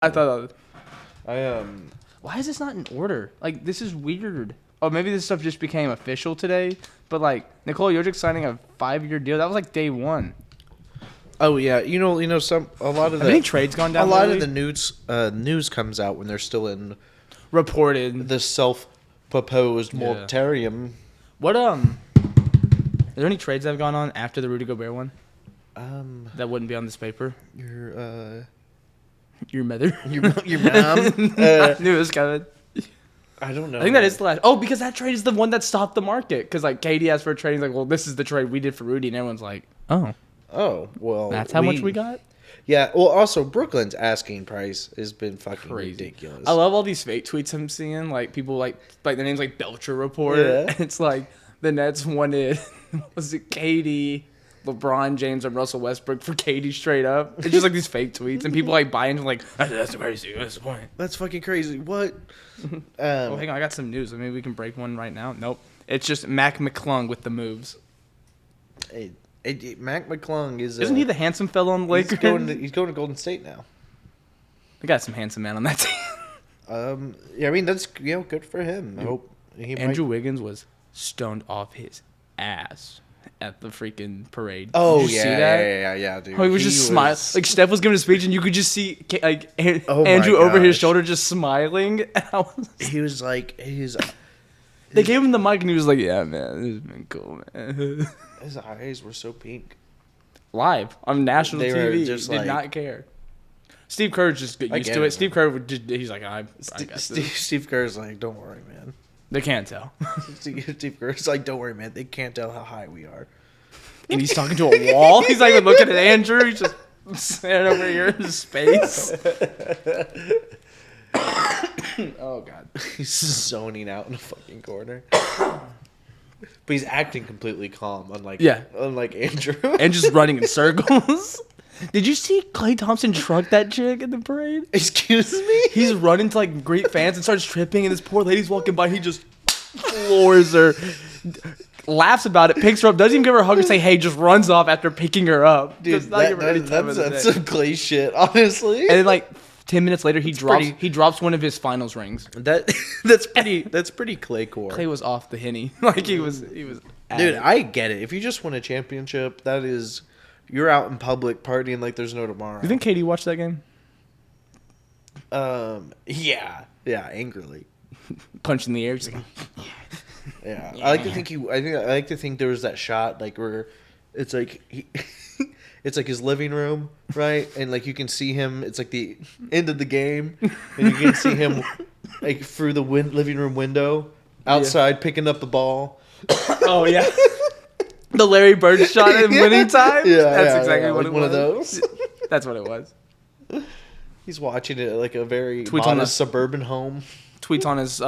I thought. I Why is this not in order? Like, this is weird. Oh, maybe this stuff just became official today. But like, Nikola Jokic signing a 5-year deal. That was like day one. Oh yeah, a lot of Have any trades gone down? A lot lately? of the news comes out when they're still in reported the self-proposed moratorium. What Is there any trades that have gone on after the Rudy Gobert one? That wouldn't be on this paper. Your mother. Your mom. I knew it was coming. I don't know. I think that is the last. Oh, because that trade is the one that stopped the market. Because like KD asked for a trade. He's like, well, this is the trade we did for Rudy, and everyone's like, oh, well, that's how much we got. Yeah. Well, also Brooklyn's asking price has been fucking Crazy. ridiculous. I love all these fake tweets I'm seeing. Like people like the name's like Belcher Report. Yeah. It's like the Nets wanted was it KD, LeBron James, and Russell Westbrook for KD straight up. It's just like these fake tweets, and people like buy into like that's crazy. What's the point? That's fucking crazy. What? Oh, hang on, I got some news. Maybe we can break one right now. Nope. It's just Mac McClung with the moves. Mac McClung is. Isn't he the handsome fellow on the Lakers? He's going to Golden State now. They got some handsome man on that team. Yeah, I mean that's good for him. I hope Andrew Wiggins was stoned off his ass at the freaking parade. Oh Did you see that? yeah, dude. Oh, he was just smiling. Like Steph was giving a speech, and you could just see like Andrew over his shoulder just smiling. He was like his. They gave him the mic, and he was like, "Yeah, man, this has been cool, man." His eyes were so pink. Live on national TV, just did not care. Steve Kerr just got used to it. Steve Kerr he's like, I got this. Steve Kerr's like, don't worry, man. They can't tell. Steve Kerr's like, don't worry, man. They can't tell how high we are. And he's talking to a wall. He's not even looking at Andrew. He's just standing over here in space. Oh, God. He's zoning out in a fucking corner. But he's acting completely calm, unlike Andrew. And just running in circles. Did you see Klay Thompson truck that chick in the parade? Excuse me? He's running to like greet fans and starts tripping, and this poor lady's walking by. He just floors her, laughs about it, picks her up, doesn't even give her a hug or say, hey, just runs off after picking her up. Dude, that's some Klay shit, honestly. And then like 10 minutes later, he drops one of his finals rings. That's pretty Klay core. Klay was off the Henny. Like he was. Dude, I get it. If you just won a championship, that is. You're out in public partying like there's no tomorrow. You think KD watched that game? Yeah, angrily. Punch in the air. Just like, yeah. I like to think there was that shot like where it's like it's like his living room, right? And like you can see him. It's like the end of the game, and you can see him like through the living room window outside picking up the ball. Oh yeah. The Larry Bird shot in winning time? Yeah, that's exactly what like it one was. One of those? That's what it was. He's watching it at like a very modest suburban home. Tweets on his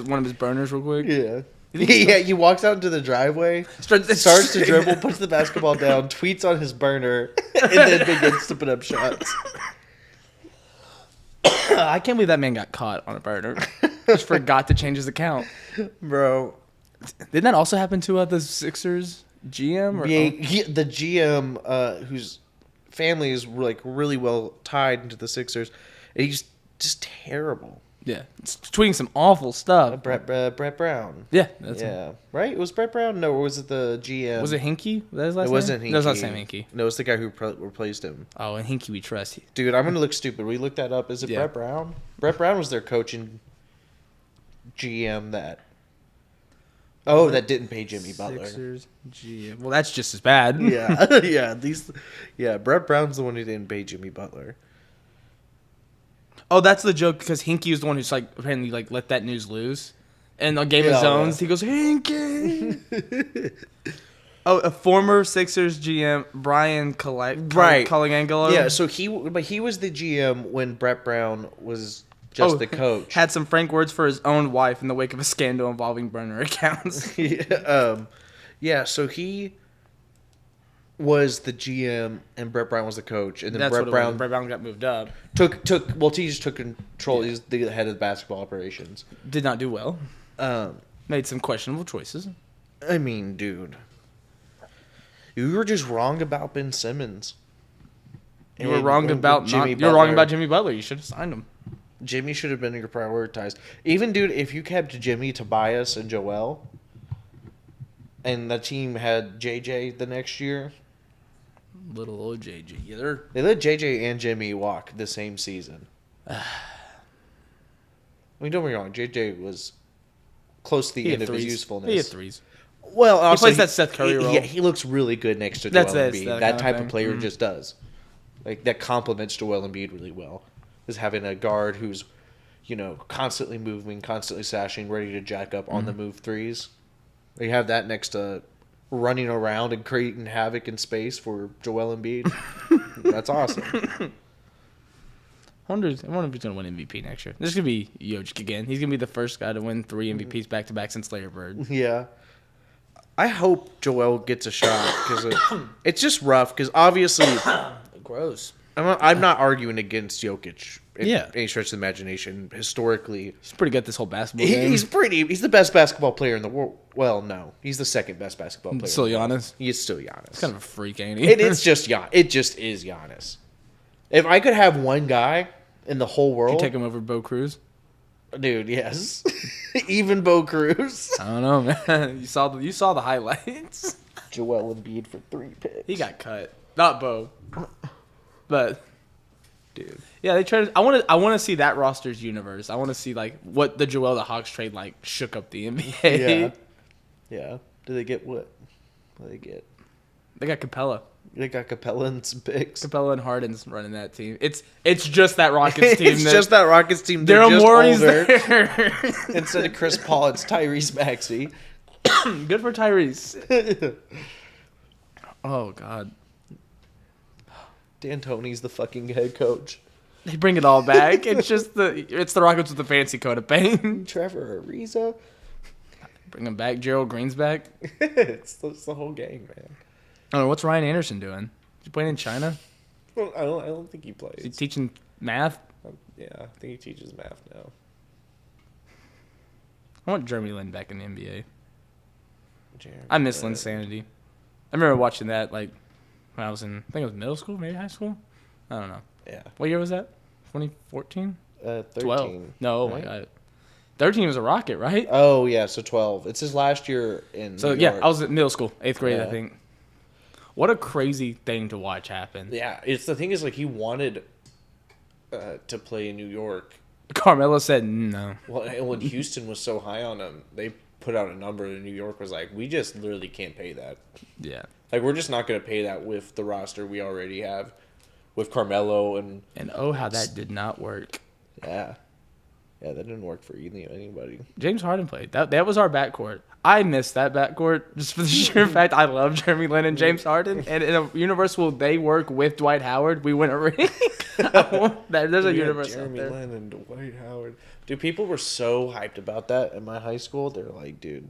one of his burners real quick. Yeah. Yeah, he walks out into the driveway, starts to dribble, puts the basketball down, tweets on his burner, and then begins to put up shots. I can't believe that man got caught on a burner. Just forgot to change his account. Bro. Didn't that also happen to the Sixers GM? The GM, whose family is like really well tied into the Sixers, and he's just terrible. Yeah, it's tweeting some awful stuff. Brett Brown. Yeah, that's him. Right. It was Brett Brown. No, or was it the GM? Was it Hinkie? Was that his last name? It wasn't Hinkie. No, it's not Sam Hinkie. No, it's the guy who replaced him. Oh, and Hinkie we trust. Dude, I'm gonna look stupid. We looked that up. Is it Brett Brown? Brett Brown was their coach and GM that. Oh, that didn't pay Jimmy Butler. Sixers GM. Well, that's just as bad. Yeah. Brett Brown's the one who didn't pay Jimmy Butler. Oh, that's the joke because Hinkie was the one who's like apparently like let that news loose, and on Game of Zones he goes Hinkie. Oh, a former Sixers GM Brian Colangelo. Yeah, so he was the GM when Brett Brown was. Just the coach. Had some frank words for his own wife in the wake of a scandal involving burner accounts. Yeah, so he was the GM and Brett Brown was the coach. And then Brett Brown got moved up. He just took control. He's the head of basketball operations. Did not do well. Made some questionable choices. I mean, dude. You were just wrong about Ben Simmons. You were wrong about Jimmy Butler. You should have signed him. Jimmy should have been your prioritized. Even, dude, if you kept Jimmy, Tobias, and Joel, and the team had JJ the next year. Little old JJ. Yeah, they let JJ and Jimmy walk the same season. I mean, don't get me wrong. JJ was close to the end of his usefulness. He had threes. Well, also, he plays that Seth Curry role. Yeah, he looks really good next to Joel Embiid. That type of player just does. Like, that complements Joel Embiid really well. Is having a guard who's, constantly moving, constantly sashing, ready to jack up on the move threes. You have that next to running around and creating havoc in space for Joel Embiid. That's awesome. I wonder if he's going to win MVP next year. This is going to be Jokic again. He's going to be the first guy to win 3 MVPs back-to-back since Larry Bird. Yeah. I hope Joel gets a shot because it's just rough because obviously... Gross. I'm not arguing against Jokic in Yeah. any stretch of the imagination. Historically, He's pretty good at this whole basketball game. He's the best basketball player in the world. Well, no. He's the second best basketball player. Still Giannis? He's still Giannis. He's kind of a freak, ain't he? It's just Giannis. It just is Giannis. If I could have one guy in the whole world... You take him over Bo Cruz? Dude, yes. Even Bo Cruz. I don't know, man. You saw the highlights. Joel Embiid for 3 picks. He got cut. Not Bo. But... Dude. Yeah, they tried. I want to see that roster's universe. I want to see what the Joel the Hawks trade shook up the NBA. Yeah. Do they get what? What do they get? They got Capella. They got Capella and some picks. Capella and Harden's running that team. It's just that Rockets team. It's just that Rockets team. Daryl Morey's there. Instead of Chris Paul, it's Tyrese Maxey. Good for Tyrese. Oh God. D'Antoni's the fucking head coach. They bring it all back. It's the Rockets with the fancy coat of paint. Trevor Ariza. Bring him back. Gerald Green's back. it's the whole gang, man. I don't know, what's Ryan Anderson doing? Is he playing in China? Well, I don't think he plays. Is he teaching math? Yeah, I think he teaches math now. I want Jeremy Lin back in the NBA. Jeremy I miss Lin's sanity. I remember watching that when I was in, I think it was middle school, maybe high school. I don't know. Yeah. What year was that? 2014? 13. 12. No, right? oh my God. 13 was a Rocket, right? Oh, yeah, so 12. It's his last year in New York. I was in middle school, 8th grade, I think. What a crazy thing to watch happen. Yeah, the thing is, he wanted to play in New York. Carmelo said no. Well, when Houston was so high on him, they put out a number, and New York was like, we just literally can't pay that. Yeah. We're just not going to pay that with the roster we already have, with Carmelo and... And oh, how that did not work. Yeah. Yeah, that didn't work for anybody. James Harden played. That was our backcourt. I missed that backcourt just for the sheer fact I love Jeremy Lin and James Harden. And in a universe where they work with Dwight Howard, we win a ring. There's a universe Jeremy out there. Lin and Dwight Howard. Dude, people were so hyped about that in my high school. They're like, dude...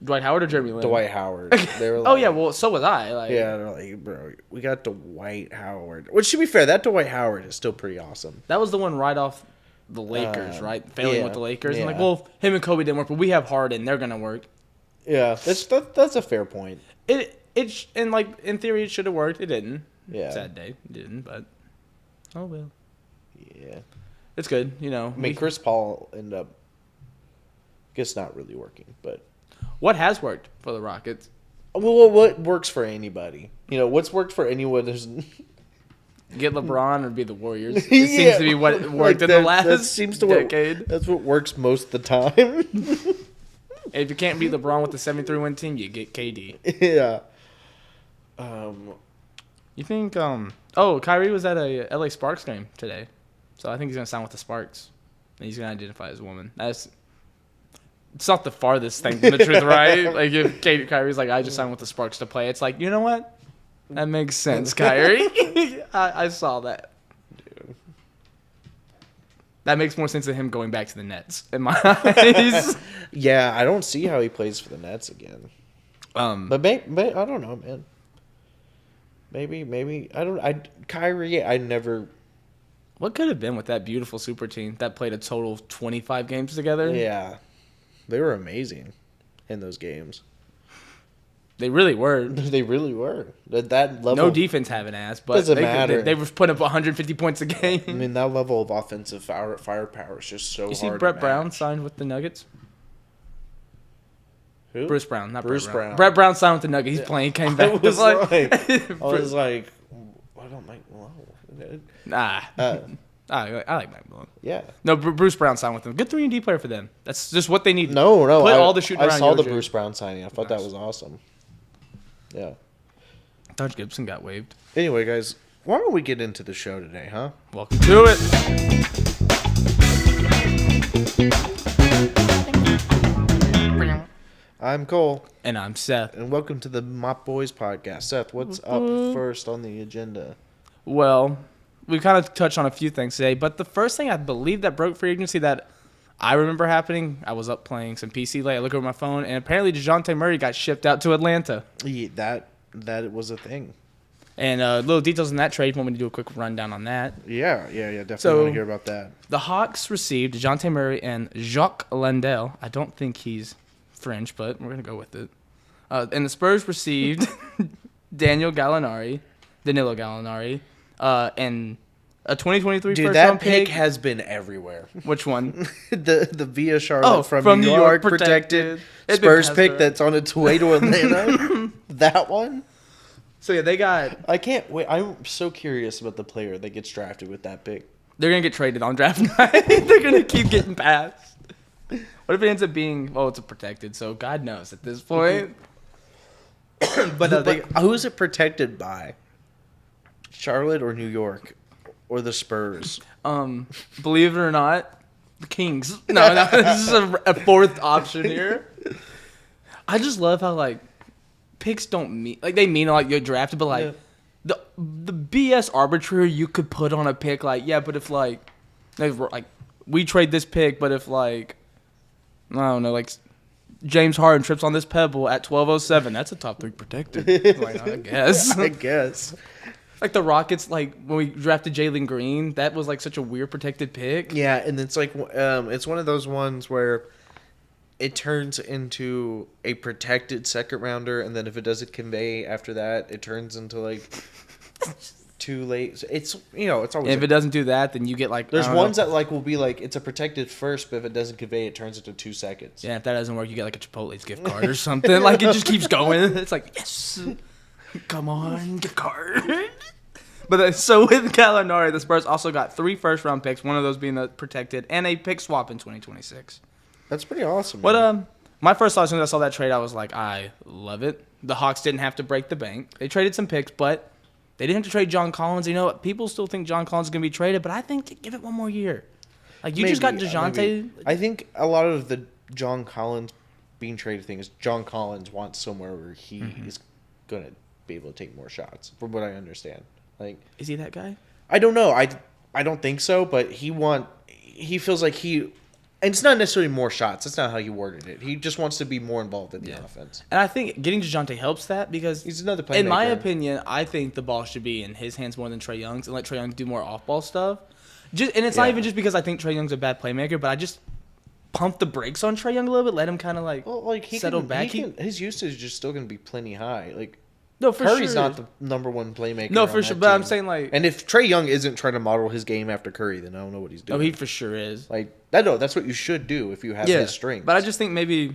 Dwight Howard or Jeremy Lin? Dwight Howard. They were like, oh, yeah, well, so was I. Yeah, they're like, bro, we got Dwight Howard. Which, to be fair, that Dwight Howard is still pretty awesome. That was the one right off the Lakers, right? Failing with the Lakers. Yeah. And him and Kobe didn't work, but we have Harden. They're going to work. Yeah, that's a fair point. And in theory, it should have worked. It didn't. Yeah. Sad day. It didn't, but oh well. Yeah. It's good, I mean, Chris Paul ended up, I guess, not really working, but... What has worked for the Rockets? Well, what works for anybody? What's worked for anyone is... Get LeBron or be the Warriors. It seems to be what worked in the last decade. That's what works most of the time. If you can't beat LeBron with the 73-win team, you get KD. Yeah. You think... Kyrie was at a LA Sparks game today. So I think he's going to sign with the Sparks. And he's going to identify as a woman. It's not the farthest thing from the truth, right? If Kyrie's like, I just signed with the Sparks to play, it's like, you know what? That makes sense, Kyrie. I saw that. Dude. That makes more sense than him going back to the Nets, in my eyes. Yeah, I don't see how he plays for the Nets again. But I don't know, man. Maybe Kyrie, I never... What could have been with that beautiful super team that played a total of 25 games together? Yeah. They were amazing in those games. They really were. They really were. At that level. No defense having ass, but Doesn't matter. They were putting up 150 points a game. I mean, that level of offensive firepower is just so hard. You see to Brett Brown match. signed with the Nuggets? Who? Bruce Brown, not Bruce Brett Brown. Brown. Brett Brown signed with the Nuggets. He's playing. He came back. I was like, I don't like. Nah. Uh, I like Mike Malone. yeah. No, Bruce Brown signed with them. Good 3-and-D player for them. That's just what they need. No. Put all the shooting I around saw the Jojo. Bruce Brown signing. I thought Nice. that was awesome. Yeah. Taj Gibson got waived. Anyway, guys, why don't we get into the show today, huh? Welcome to it. I'm Cole, And I'm Seth. and welcome to the Mop Boys podcast. Seth, what's up first on the agenda? Well, we kind of touched on a few things today, but the first thing I believe that broke free agency that I remember happening, I was up playing some PC late. I look over my phone, and apparently DeJounte Murray got shipped out to Atlanta. Yeah, that was a thing. And little details in that trade. Want me to do a quick rundown on that? Yeah, definitely So- want to hear about that. The Hawks received DeJounte Murray and Jacques Landale. I don't think he's French, but we're going to go with it. And the Spurs received Danilo Gallinari, and a 2023 Dude, first that round pick pick. has been everywhere. Which one? the Via Charlotte from New York protected It's been Spurs passed pick around. that's on its way to Atlanta. That one? So yeah, they got. I can't wait. I'm so curious about the player that gets drafted with that pick. They're gonna get traded on draft night. They're gonna keep getting passed. What if it ends up being? Oh, it's a protected. So God knows at this point. but Who is it protected by? Charlotte or New York? Or the Spurs? Believe it or not, the Kings. No, this is a fourth option here. I just love how like picks don't mean like they mean like you're drafted, but like the BS arbitrary you could put on a pick like yeah, but if like we trade this pick, but if like I don't know like James Harden trips on this pebble at 12:07, that's a top 3 protected. Like, I guess. I guess. Like the Rockets, like when we drafted Jalen Green, that was like such a weird protected pick. Yeah, and it's like it's one of those ones where it turns into a protected second rounder, and then if it doesn't convey after that, it turns into like too late. It's it's always. If it doesn't do that, then you get like There's I don't ones know. that like will be like it's a protected first, but if it doesn't convey, it turns into 2 seconds. Yeah, if that doesn't work, you get like a Chipotle's gift card or something. Like it just keeps going. It's like yes, come on, gift card. But so with Gallinari, the Spurs also got 3 first-round picks, one of those being the protected, and a pick swap in 2026. That's pretty awesome. But my first thought as soon as I saw that trade, I was like, I love it. The Hawks didn't have to break the bank. They traded some picks, but they didn't have to trade John Collins. You know what? People still think John Collins is going to be traded, but I think give it one more year. Like you just got DeJounte. Maybe. I think a lot of the John Collins being traded thing is John Collins wants somewhere where he is going to be able to take more shots, from what I understand. Like, Is he that guy? I don't know. I don't think so, but he feels like and it's not necessarily more shots. That's not how he worded it. He just wants to be more involved in the offense. And I think getting DeJounte helps that because He's another playmaker. in my opinion, I think the ball should be in his hands more than Trae Young's and let Trae Young do more off-ball stuff. And it's not even just because I think Trae Young's a bad playmaker, but I just pump the brakes on Trae Young a little bit, let him kind of settle back. His usage is still going to be plenty high. Like, No, for Curry's sure. not the number one playmaker. No, on for that sure. But I'm team. saying like, And if Trae Young isn't trying to model his game after Curry, then I don't know what he's doing. oh, he for sure is. Like that's what you should do if you have his strength. But I just think maybe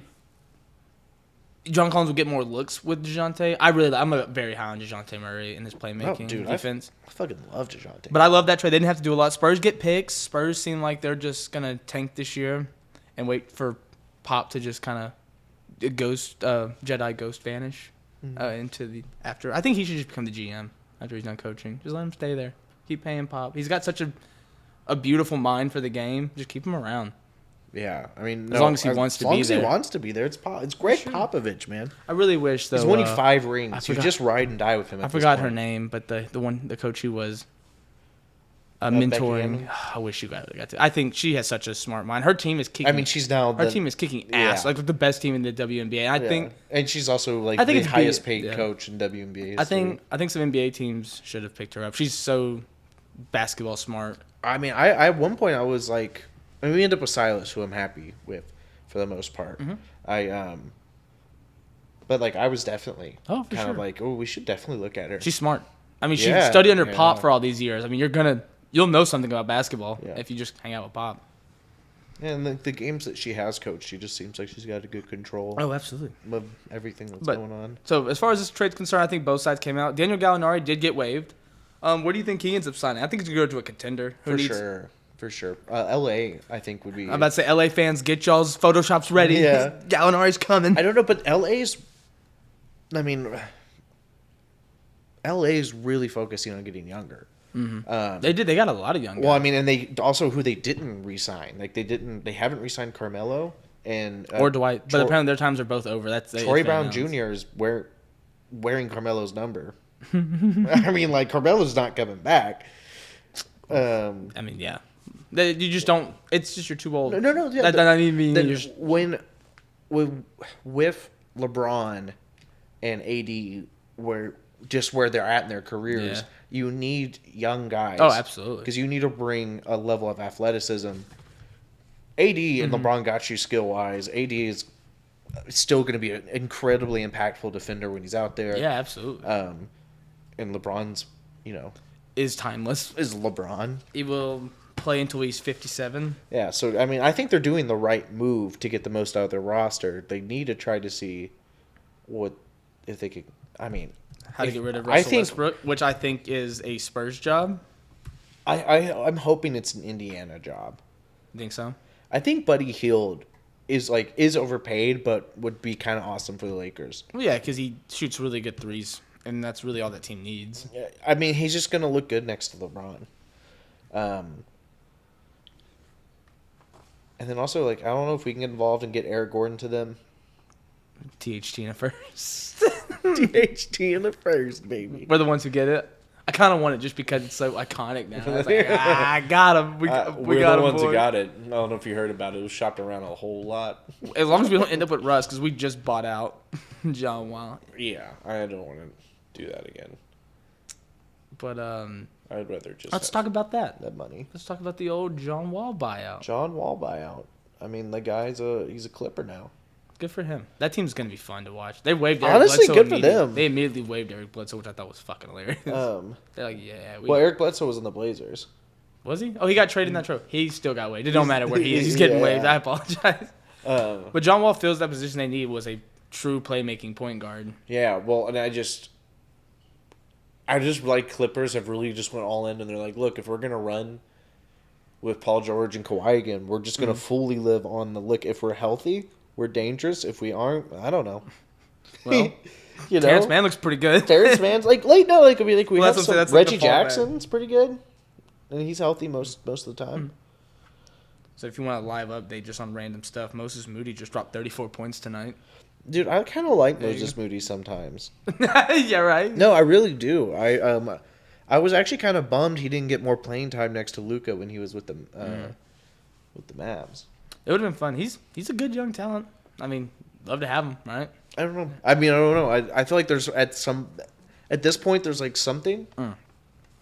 John Collins will get more looks with DeJounte. I'm very high on DeJounte Murray and his playmaking defense. I fucking love DeJounte. But I love that trade. They didn't have to do a lot. Spurs get picks. Spurs seem like they're just gonna tank this year and wait for Pop to just kind of Jedi ghost vanish into the after. I think he should just become the GM after he's done coaching. Just let him stay there. Keep paying Pop. He's got such a beautiful mind for the game. Just keep him around. Yeah, I mean, as long as he wants to be there. As long as he wants to be there, it's Greg Popovich, man. I really wish though. He's winning 5 rings. You just ride and die with him. I forgot her name, but the coach who was mentoring. I wish you got to. I think she has such a smart mind. Her team is kicking. I mean, she's now her team is kicking ass, like the best team in the WNBA. And I think, and she's also like I think the highest paid coach in WNBA. I think some NBA teams should have picked her up. She's so basketball smart. I mean, I at one point I was like, I mean, we end up with Silas, who I'm happy with for the most part. But like I was definitely for kind of sure. like, oh, we should definitely look at her. She's smart. I mean, she Yeah, studied under yeah. Pop for all these years. I mean, you'll know something about basketball Yeah. if you just hang out with Pop. And the games that she has coached, she just seems like she's got a good control Oh, absolutely. of everything that's But- going on. So as far as this trade's concerned, I think both sides came out. Daniel Gallinari did get waived. Where do you think he ends up signing? I think he's going to go to a contender. For sure. LA, I think, would be. I'm about to say, LA fans, get y'all's Photoshops ready. Yeah. Gallinari's coming. I don't know, but LA's. I mean, LA's really focusing on getting younger. Mm-hmm. They got a lot of young guys. Well, I mean, and they also who they didn't re-sign. Like they haven't re-signed Carmelo and or Dwight. But apparently their times are both over. Troy Brown Jr. is wearing Carmelo's number. I mean, like Carmelo's not coming back. I mean, yeah. You just don't. It's just you're too old. No. Yeah, with LeBron and AD, where they're at in their careers, you need young guys. Oh, absolutely. Because you need to bring a level of athleticism. AD and LeBron got you skill wise. AD is still going to be an incredibly impactful defender when he's out there. Yeah, absolutely. And LeBron's, is timeless. is LeBron. He will play until he's 57. Yeah, so I mean, I think they're doing the right move to get the most out of their roster. They need to try to see if they could. I mean, how to get rid of Russell Westbrook, which I think is a Spurs job. I'm hoping it's an Indiana job. You think so? I think Buddy Hield is overpaid, but would be kind of awesome for the Lakers. Well, yeah, because he shoots really good threes, and that's really all that team needs. I mean, he's just gonna look good next to LeBron. And then also, like, I don't know if we can get involved and get Eric Gordon to them. THT in the first. THT in the first, baby. We're the ones who get it. I kind of want it just because it's so iconic now. I was like, I got him. We We're got the him, ones boy. who got it. I don't know if you heard about it. It was shopped around a whole lot. As long as we don't end up with Russ, because we just bought out John Wall. Yeah, I don't want to do that again. But I'd rather just let's talk about that. That money. Let's talk about the old John Wall buyout. John Wall buyout. I mean, the guy's he's a Clipper now. Good for him. That team's gonna be fun to watch. They waived Eric Honestly, Bledsoe good for immediately. them. They immediately waived Eric Bledsoe, which I thought was fucking hilarious. They're like, yeah. Well, Eric Bledsoe was in the Blazers. Was he? Oh, he got traded in that trade. He still got waived. It don't matter where he is. He's getting Yeah. waived. I apologize. But John Wall fills that position they need was a true playmaking point guard. Yeah, well, and I just like Clippers have really just went all in, and they're like, look, if we're gonna run with Paul George and Kawhi again, we're just gonna fully live on the lick. If we're healthy, we're dangerous. If we aren't, I don't know. Well, You know, Terrence Mann looks pretty good. Terrence Mann's like late. No, like I mean, like we Well, have that's some, what I'm saying, that's like Reggie the fallback. Jackson's pretty good, and he's healthy most of the time. So if you want a live update just on random stuff, Moses Moody just dropped 34 points tonight. Dude, I kind of like There you Moses Moody sometimes. Yeah, right? No, I really do. I was actually kind of bummed he didn't get more playing time next to Luka when he was with the Mavs. It would have been fun. He's a good young talent. I mean, love to have him, right? I don't know. I mean, I don't know. I feel like there's at this point there's like something.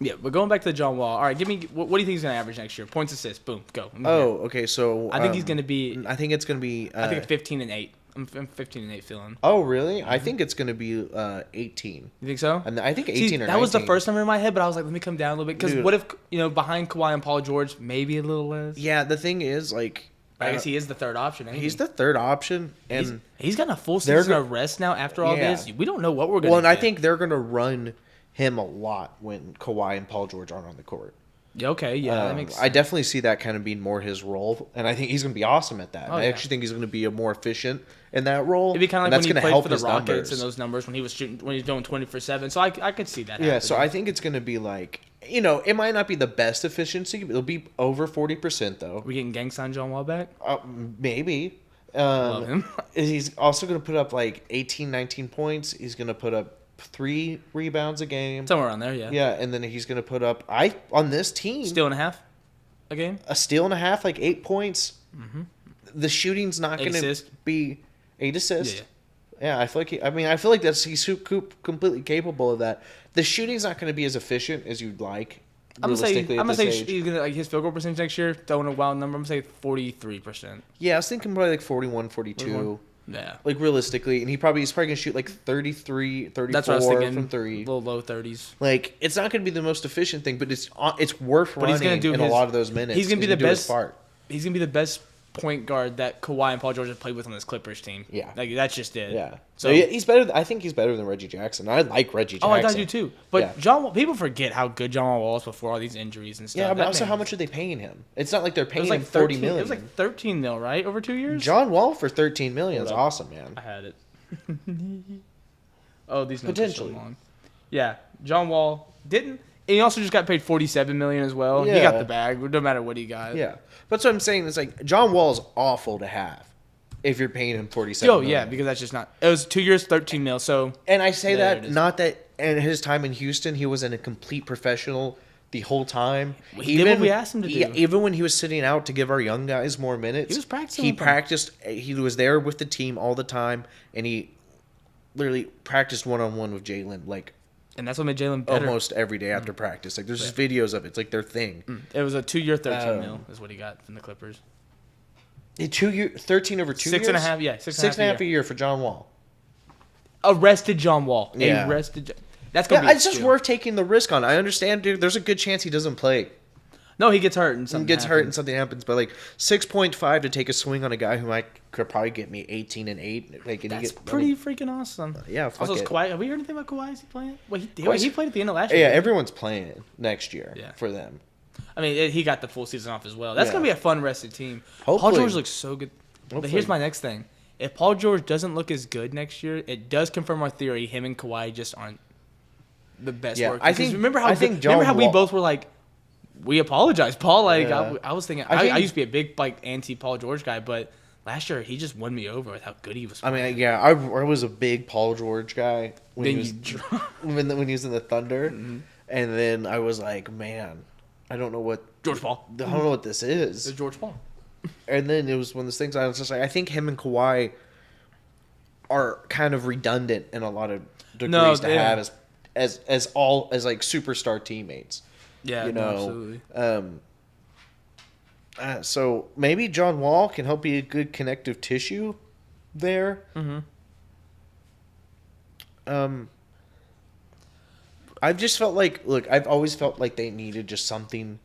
Yeah, but going back to the John Wall. All right, give me what do you think he's going to average next year? Points, assists, boom, go. Oh, okay. So I think he's going to be. I think it's going to be. I think 15 and 8. I'm 15 and 8 feeling. Oh, really? I think it's going to be 18. You think so? And I think 18 See, or 19. that was the first number in my head, but I was like, let me come down a little bit because Dude. what if behind Kawhi and Paul George, maybe a little less. Yeah, the thing is, like, I guess he is the third option. Ain't he's he? the third option, and he's got a full They're season go- of rest now. After all Yeah. this, we don't know what we're going to. well, and I think they're going to run him a lot when Kawhi and Paul George aren't on the court. Yeah, okay, yeah, that makes sense. I definitely see that kind of being more his role, and I think he's going to be awesome at that. Oh, I yeah. actually think he's going to be a more efficient in that role. It'd be kind of and like when he gonna played help for the his Rockets numbers. and those numbers when he was doing 20-for-7. So I could see that. Yeah, happening. so I think it's going to be like, it might not be the best efficiency, but it'll be over 40% though. we getting gang sign John Wall back. Maybe. Love him. He's also going to put up like 18, 19 points. He's going to put up 3 rebounds a game. Somewhere around there, yeah. Yeah, and then he's going to put up on this team Steal and a half a game. a steal and a half, like 8 points. Mm-hmm. The shooting's not going to assists. be 8 assists. Yeah. Yeah, I feel like he's completely capable of that. The shooting's not going to be as efficient as you'd like. I'm gonna realistically say at this age. he's gonna his field goal percentage next year. Throwing a wild number. I'm gonna say 43%. Yeah, I was thinking probably like 41, 42. Yeah. Like, realistically. And he's probably going to shoot, like, 33, 34 That's what I was thinking. from three. Little low 30s. Like, it's not going to be the most efficient thing, but it's worth running he's gonna do in a lot of those minutes. He's going to be the do his best. part. He's going to be the best point guard that Kawhi and Paul George have played with on this Clippers team. Yeah. Like, that's just it. Yeah. So Yeah, he's better. I think he's better than Reggie Jackson. I like Reggie Jackson. Oh, I thought you too. But Yeah. people forget how good John Wall was before all these injuries and stuff. Yeah, but That also, man how was- much are they paying him? It's not like they're It paying was like him $40 $13 million. It was like 13 mil, right? Over 2 years? John Wall for $13 million is Hold up. awesome, man. I had it. Oh, these notes Potentially. are so long. Yeah, John Wall didn't. And he also just got paid $47 million as well. He Yeah. got the bag, no matter what he got. Yeah, that's what I'm saying. It's like John Wall is awful to have if you're paying him $47 Oh, million. yeah, because that's just not. It was 2 years, 13 mil. So And I say There that it is. not that in his time in Houston he wasn't a complete professional the whole time. He did what we asked him to do. Yeah, even when he was sitting out to give our young guys more minutes, He was practicing He with them. practiced. He was there with the team all the time, and he literally practiced one-on-one with Jalen like and that's what made Jalen better. almost every day after practice. Like there's just videos of it. It's like their thing. It was a 2 year, 13 mil is what he got from the Clippers. 2 year, 13 over 2 Six years. and a half, yeah, Six and a half a year for John Wall. Arrested John Wall. Yeah. That's gonna Yeah, be. it's just steal. worth taking the risk on. I understand, dude. There's a good chance he doesn't play. No, he gets hurt and He something gets hurt and happens. something happens, but like 6.5 to take a swing on a guy who could probably get me 18 and 8. Like, and That's he pretty freaking awesome. yeah. Fuck Also, is it. Kawhi, have we heard anything about Kawhi? Is he playing? Well, he Kawhi's- played at the end of last Yeah, year. everyone's playing next year Yeah. for them. I mean, he got the full season off as well. That's Yeah. gonna be a fun rested team. Paul Hopefully. George looks so good. But Hopefully. here's my next thing: if Paul George doesn't look as good next year, it does confirm our theory. Him and Kawhi just aren't the best Yeah, work. I Because think- remember how I think John remember how we Wall- both were like, we apologize, Paul. Like Yeah. I was thinking, I think- I used to be a big like anti Paul George guy, but last year he just won me over with how good he was. I mean, yeah, I was a big Paul George guy when Then he was you when he was in the Thunder, Mm-hmm. and then I was like, man, I don't know what George Paul. I don't know what this is. It's George Paul. And then it was one of those things I was just like, I think him and Kawhi are kind of redundant in a lot of degrees to they have are. as like superstar teammates. Yeah, You no, know, absolutely. So maybe John Wall can help be a good connective tissue there. Mm-hmm. I've just felt like, look, I've always felt like they needed just something,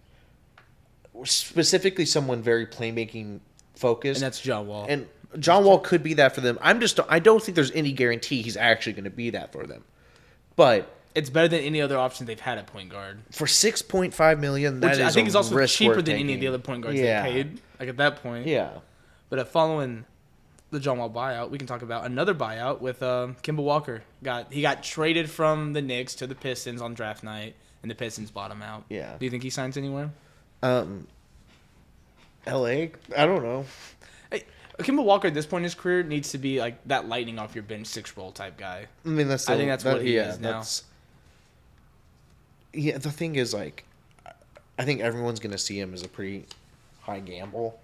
specifically someone very playmaking focused. And that's John Wall. And John Wall could be that for them. I don't think there's any guarantee he's actually going to be that for them. But it's better than any other option they've had at point guard. for $6.5 million, that Which is I think a is also risk cheaper worth than any of taking. the other point guards Yeah. they paid. Like at that point. Yeah. But following the John Wall buyout, we can talk about another buyout with Kemba Walker. He got traded from the Knicks to the Pistons on draft night, and the Pistons bought him out. Yeah. Do you think he signs anywhere? L.A.? I don't know. Hey, Kemba Walker at this point in his career needs to be like that lightning off your bench 6-roll type guy. I mean, I think that's what he is now. Yeah, the thing is, like, I think everyone's going to see him as a pretty high gamble.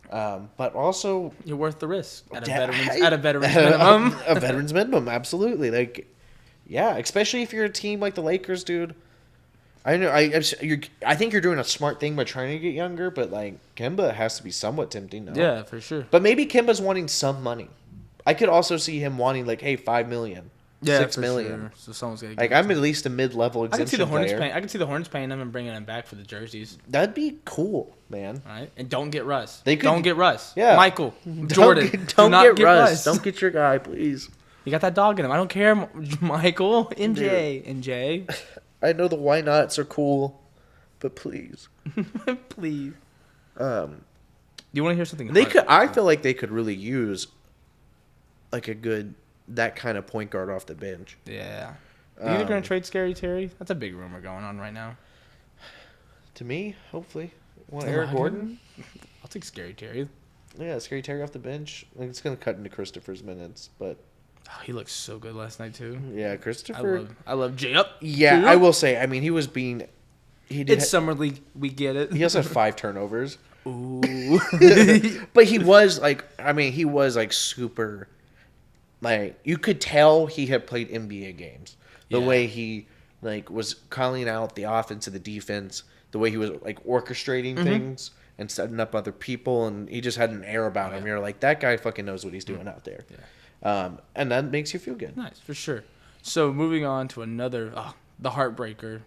But also... You're worth the risk at a Yeah, veteran's minimum. A veteran's minimum, absolutely. Like, yeah, especially if you're a team like the Lakers, dude. I know. I think you're doing a smart thing by trying to get younger, but like Kemba has to be somewhat tempting. No? Yeah, for sure. But maybe Kemba's wanting some money. I could also see him wanting like, hey, $5 million, $6 million. Sure. So someone's gonna. Like I'm at least a mid-level I can see exemption the Hornets player. paying. I can see the Hornets paying them and bringing them back for the jerseys. That'd be cool, man. Right, and don't get Russ. They could- don't get Russ. Yeah. Michael, Jordan. Don't do not get Russ. Don't get your guy, please. You got that dog in him. I don't care, Michael. MJ. I know the why nots are cool, but please. Please. You want to hear something? They hard? could. I feel like they could really use like a good that kind of point guard off the bench. Yeah. You think they're gonna trade Scary Terry? That's a big rumor going on right now. To me, hopefully, want Yeah, Eric I Gordon? I'll take Scary Terry. Yeah, Scary Terry off the bench. Like, it's gonna cut into Christopher's minutes, but Oh, he looked so good last night too. yeah, Christopher. I love J up. Yeah, I will say. I mean, he was being. He did. It's summer league. We get it. He also had 5 turnovers. Ooh. But he was like, I mean, he was like super. Like you could tell he had played NBA games. The Yeah. way he like was calling out the offense and the defense, the way he was like orchestrating things and setting up other people, and he just had an air about him. You're like, that guy fucking knows what he's doing out there. Yeah. And that makes you feel good. Nice, for sure. So moving on to another, the heartbreaker.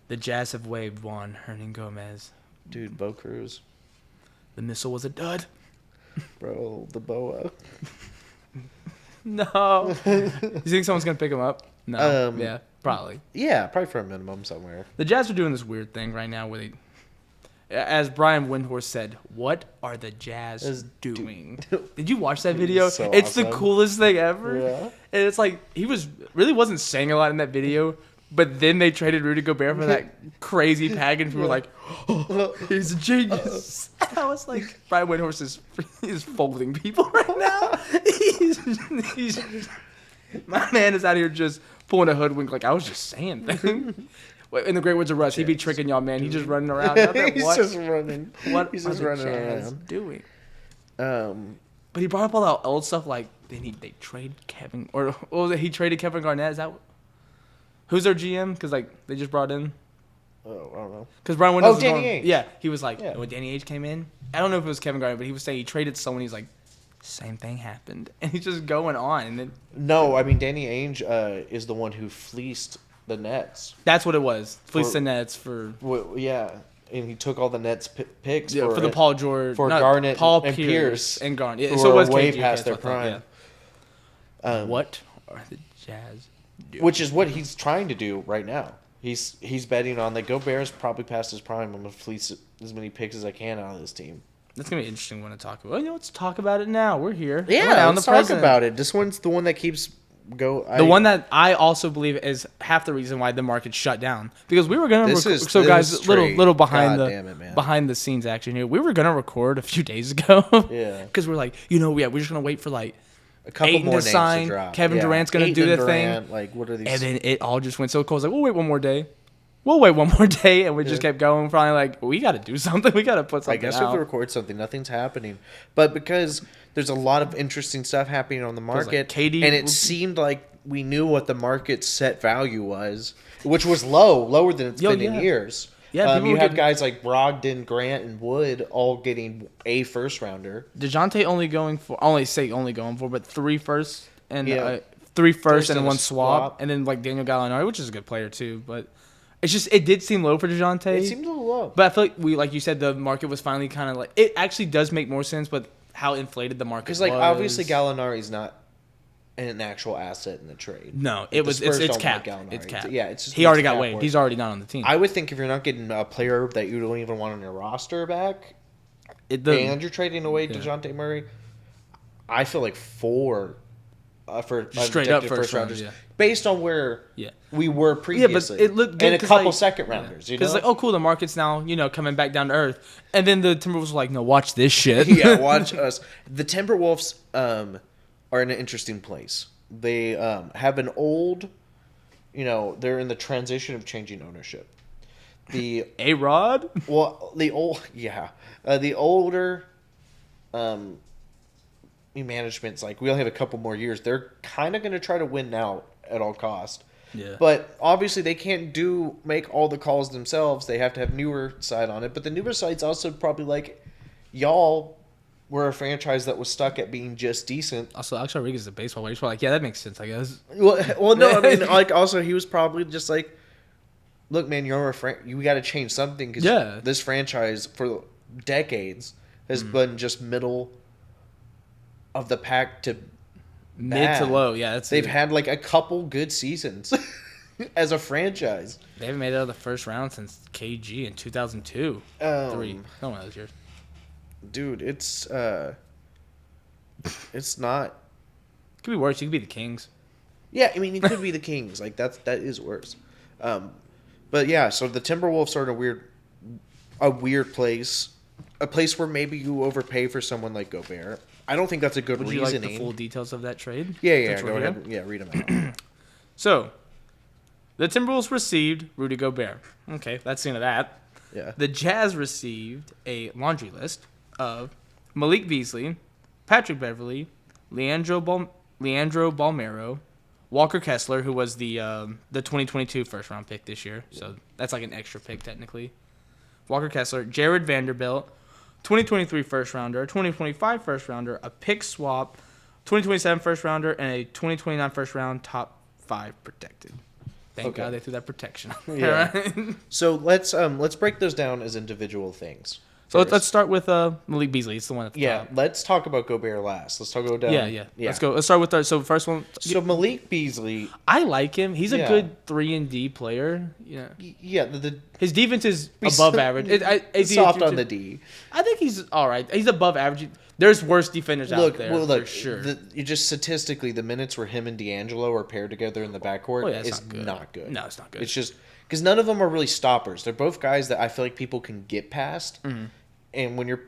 The Jazz have waived Juan Hernan Gomez. Dude, Bo Cruz. The missile was a dud. Bro, the boa. No. You think someone's going to pick him up? No. Yeah, probably. Yeah, probably for a minimum somewhere. The Jazz are doing this weird thing right now where they, as Brian Windhorst said, what are the Jazz doing? Did you watch that video? So it's awesome. the coolest thing ever. Yeah. And it's like, he really wasn't saying a lot in that video, but then they traded Rudy Gobert for that crazy package. We were like, oh, he's a genius. I was like, Brian Windhorst is folding people right now. he's my man is out here just pulling a hoodwink like I was just saying things. In the great words of Russ, he be tricking y'all, man. He's just running around out there. He's What? just running. What He's are just the running Jazz around. doing? But he brought up all that old stuff like they trade Kevin or what was it? He traded Kevin Garnett. Is that who's their GM? Because like they just brought in. Oh, I don't know. Because Brian Windhorst was Danny going, Ainge. yeah, he was like, Yeah. when Danny Ainge came in, I don't know if it was Kevin Garnett, but he was saying he traded someone. He's like, same thing happened, and he's just going on. And then No, I mean Danny Ainge is the one who fleeced the Nets. that's what it was. Fleece the Nets for Yeah, and he took all the Nets picks for the Paul George for Garnett Paul and Pierce and Garnett. who So it are was way KG, past their that's what I thought, prime. yeah. What are the Jazz doing? Which is what he's trying to do right now. He's betting on that Gobert's probably past his prime. I'm gonna fleece as many picks as I can out of this team. That's gonna be an interesting one to talk about. Well, let's talk about it now. We're here. Yeah, We're down let's the talk present. about it. This one's the one that keeps The one that I also believe is half the reason why the market shut down because we were gonna. This is guys, straight. little behind God damn it, man. behind the scenes action here. We were gonna record a few days ago. Yeah. Because we're like, we're just gonna wait for like a couple Ayton more to names sign. to drop. Kevin Durant's gonna Ayton do and the thing. Durant, like, what are these? And then it all just went so cold. Like, we'll wait one more day. We'll wait one more day, and we just kept going. Probably like, we got to do something. We got to put something I guess out. if we record something, nothing's happening. But because there's a lot of interesting stuff happening on the market, KD and it seemed like we knew what the market set value was, which was lower than it's been in years. Yeah, people you were have getting- guys like Brogdon, Grant, and Wood all getting a first rounder. DeJounte only going for 3 firsts and Yeah. 3 firsts First and and a one swap, swap. and then like Daniel Gallinari, which is a good player too. But it's just it did seem low for DeJounte. It seemed a little low. But I feel like you said, the market was finally kind of like it actually does make more sense. But how inflated the market Because was. like obviously Gallinari's not an actual asset in the trade. No, The it's Spurs don't want capped. Gallinari. It's capped. Yeah, it's just he already got cap waived. work. He's already not on the team. I would think if you're not getting a player that you don't even want on your roster back, and you're trading away DeJounte Murray, I feel like 4 for Straight up unprotected first rounders, rounders, based on where Yeah. we were previously. it looked good and a 'cause, couple like- second rounders. You know, Because like, oh cool, the market's now coming back down to earth, and then the Timberwolves were like, no, watch this shit. yeah, watch us. The Timberwolves are in an interesting place. They have an old, they're in the transition of changing ownership. The A-Rod. the older management's like, we only have a couple more years. They're kind of going to try to win now at all cost. Yeah. But obviously they can't make all the calls themselves. They have to have newer side on it. But the newer side's also probably like, y'all were a franchise that was stuck at being just decent. Also, Alex Rodriguez is a baseball player. He's probably like, yeah, that makes sense, I guess. Well, no, I mean, like, also he was probably just like, look, man, you got to change something because this franchise for decades has been just middle of the pack to mid to low. Yeah, they've had like a couple good seasons as a franchise. They haven't made it out of the first round since KG in 2002. 3. No one of those years. Dude, it's not. Could be worse. You could be the Kings. Yeah, I mean, it could be the Kings. Like that is worse. But yeah, so the Timberwolves are in a weird place, a place where maybe you overpay for someone like Gobert. I don't think that's a good Would reasoning. you like the full details of that trade? Yeah, go ahead. Yeah, read them out. So, the Timberwolves received Rudy Gobert. Okay, that's the end of that. Yeah. The Jazz received a laundry list of Malik Beasley, Patrick Beverley, Leandro Balmero, Walker Kessler, who was the 2022 first round pick this year. So that's like an extra pick technically. Walker Kessler, Jared Vanderbilt, 2023 first rounder, a 2025 first rounder, a pick swap, 2027 first rounder, and a 2029 first round top 5 protected. Thank God they threw that protection on there. Yeah. So let's break those down as individual things. So let's start with Malik Beasley. It's the one at the top. Let's talk about Gobert last. Let's go down. Yeah. Let's go. Let's start with so first one. So Malik Beasley, I like him. He's a good 3-and-D player. Yeah. Yeah. His defense is above average. It's soft on the D. I think he's all right. He's above average. There's worse defenders out there for sure. You just statistically, the minutes where him and D'Angelo are paired together in the backcourt is not good. No, it's not good. It's just because none of them are really stoppers. They're both guys that I feel like people can get past. Mm-hmm. And when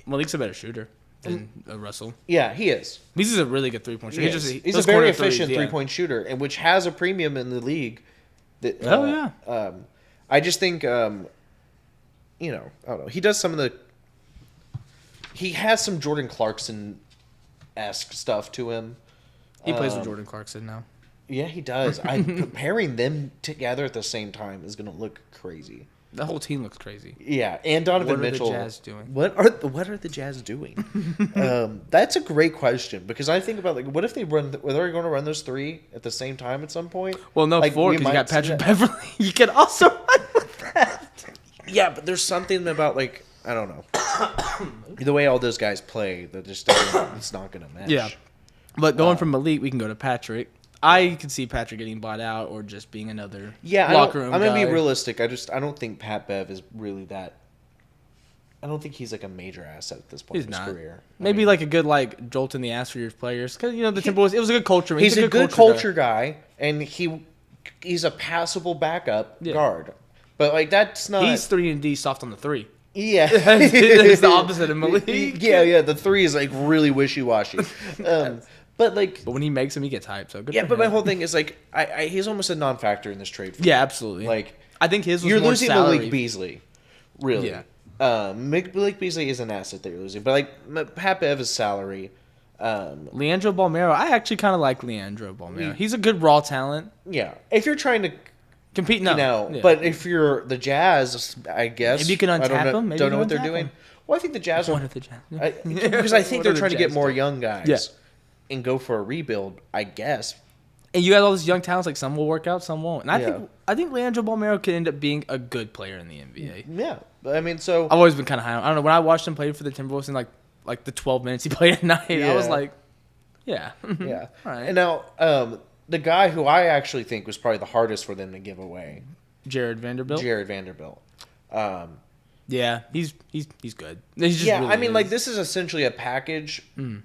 Malik's a better shooter than Russell. Yeah, he is. He's a really good 3-point shooter. He's a very efficient 3-point shooter, and which has a premium in the league. That, I just think, I don't know. He does some of the. He has some Jordan Clarkson-esque stuff to him. He plays with Jordan Clarkson now. Yeah, he does. Comparing them together at the same time is going to look crazy. The whole team looks crazy. Yeah, and Donovan Mitchell. What are the Jazz doing? What are the Jazz doing? That's a great question because I think about what if they run? Were they going to run those 3 at the same time at some point? Well, no, 4 because you got Patrick Beverly. You can also run with that. Yeah, but there's something about I don't know, the way all those guys play that just it's not going to match. Yeah, but going from Malik, we can go to Patrick. I can see Patrick getting bought out or just being another locker room guy. I'm going to be realistic. I don't think Pat Bev is really that. I don't think he's a major asset at this point in his career. Maybe a good jolt in the ass for your players because the Timberwolves. It was a good culture. He's a good culture guy, and he's a passable backup guard. But that's not. He's 3-and-D soft on the 3. Yeah, it's the opposite of Malik. Yeah. The 3 is really wishy washy. But when he makes them, he gets hyped. So good. Yeah, but my whole thing is he's almost a non-factor in this trade. Yeah, absolutely. I think his was you're more losing salary. Malik Beasley, really. Yeah. Malik Beasley is an asset that you're losing, but Pat Bev is salary. Leandro Balmero, I actually kind of like Leandro Balmero. He's a good raw talent. Yeah, if you're trying to compete, but if you're the Jazz, I guess maybe you can untap them. Maybe don't know what they're doing. Well, I think the Jazz one of the Jazz because I think they're trying to get more young guys. Yeah. And go for a rebuild, I guess. And you got all these young talents. Some will work out, some won't. And I think Leandro Balmero could end up being a good player in the NBA. Yeah, I mean, so I've always been kind of high on. I don't know when I watched him play for the Timberwolves in like the 12 minutes he played at night. I was like, yeah. All right. And now the guy who I actually think was probably the hardest for them to give away, Jared Vanderbilt. Yeah, he's good. He's just I mean, this is essentially a package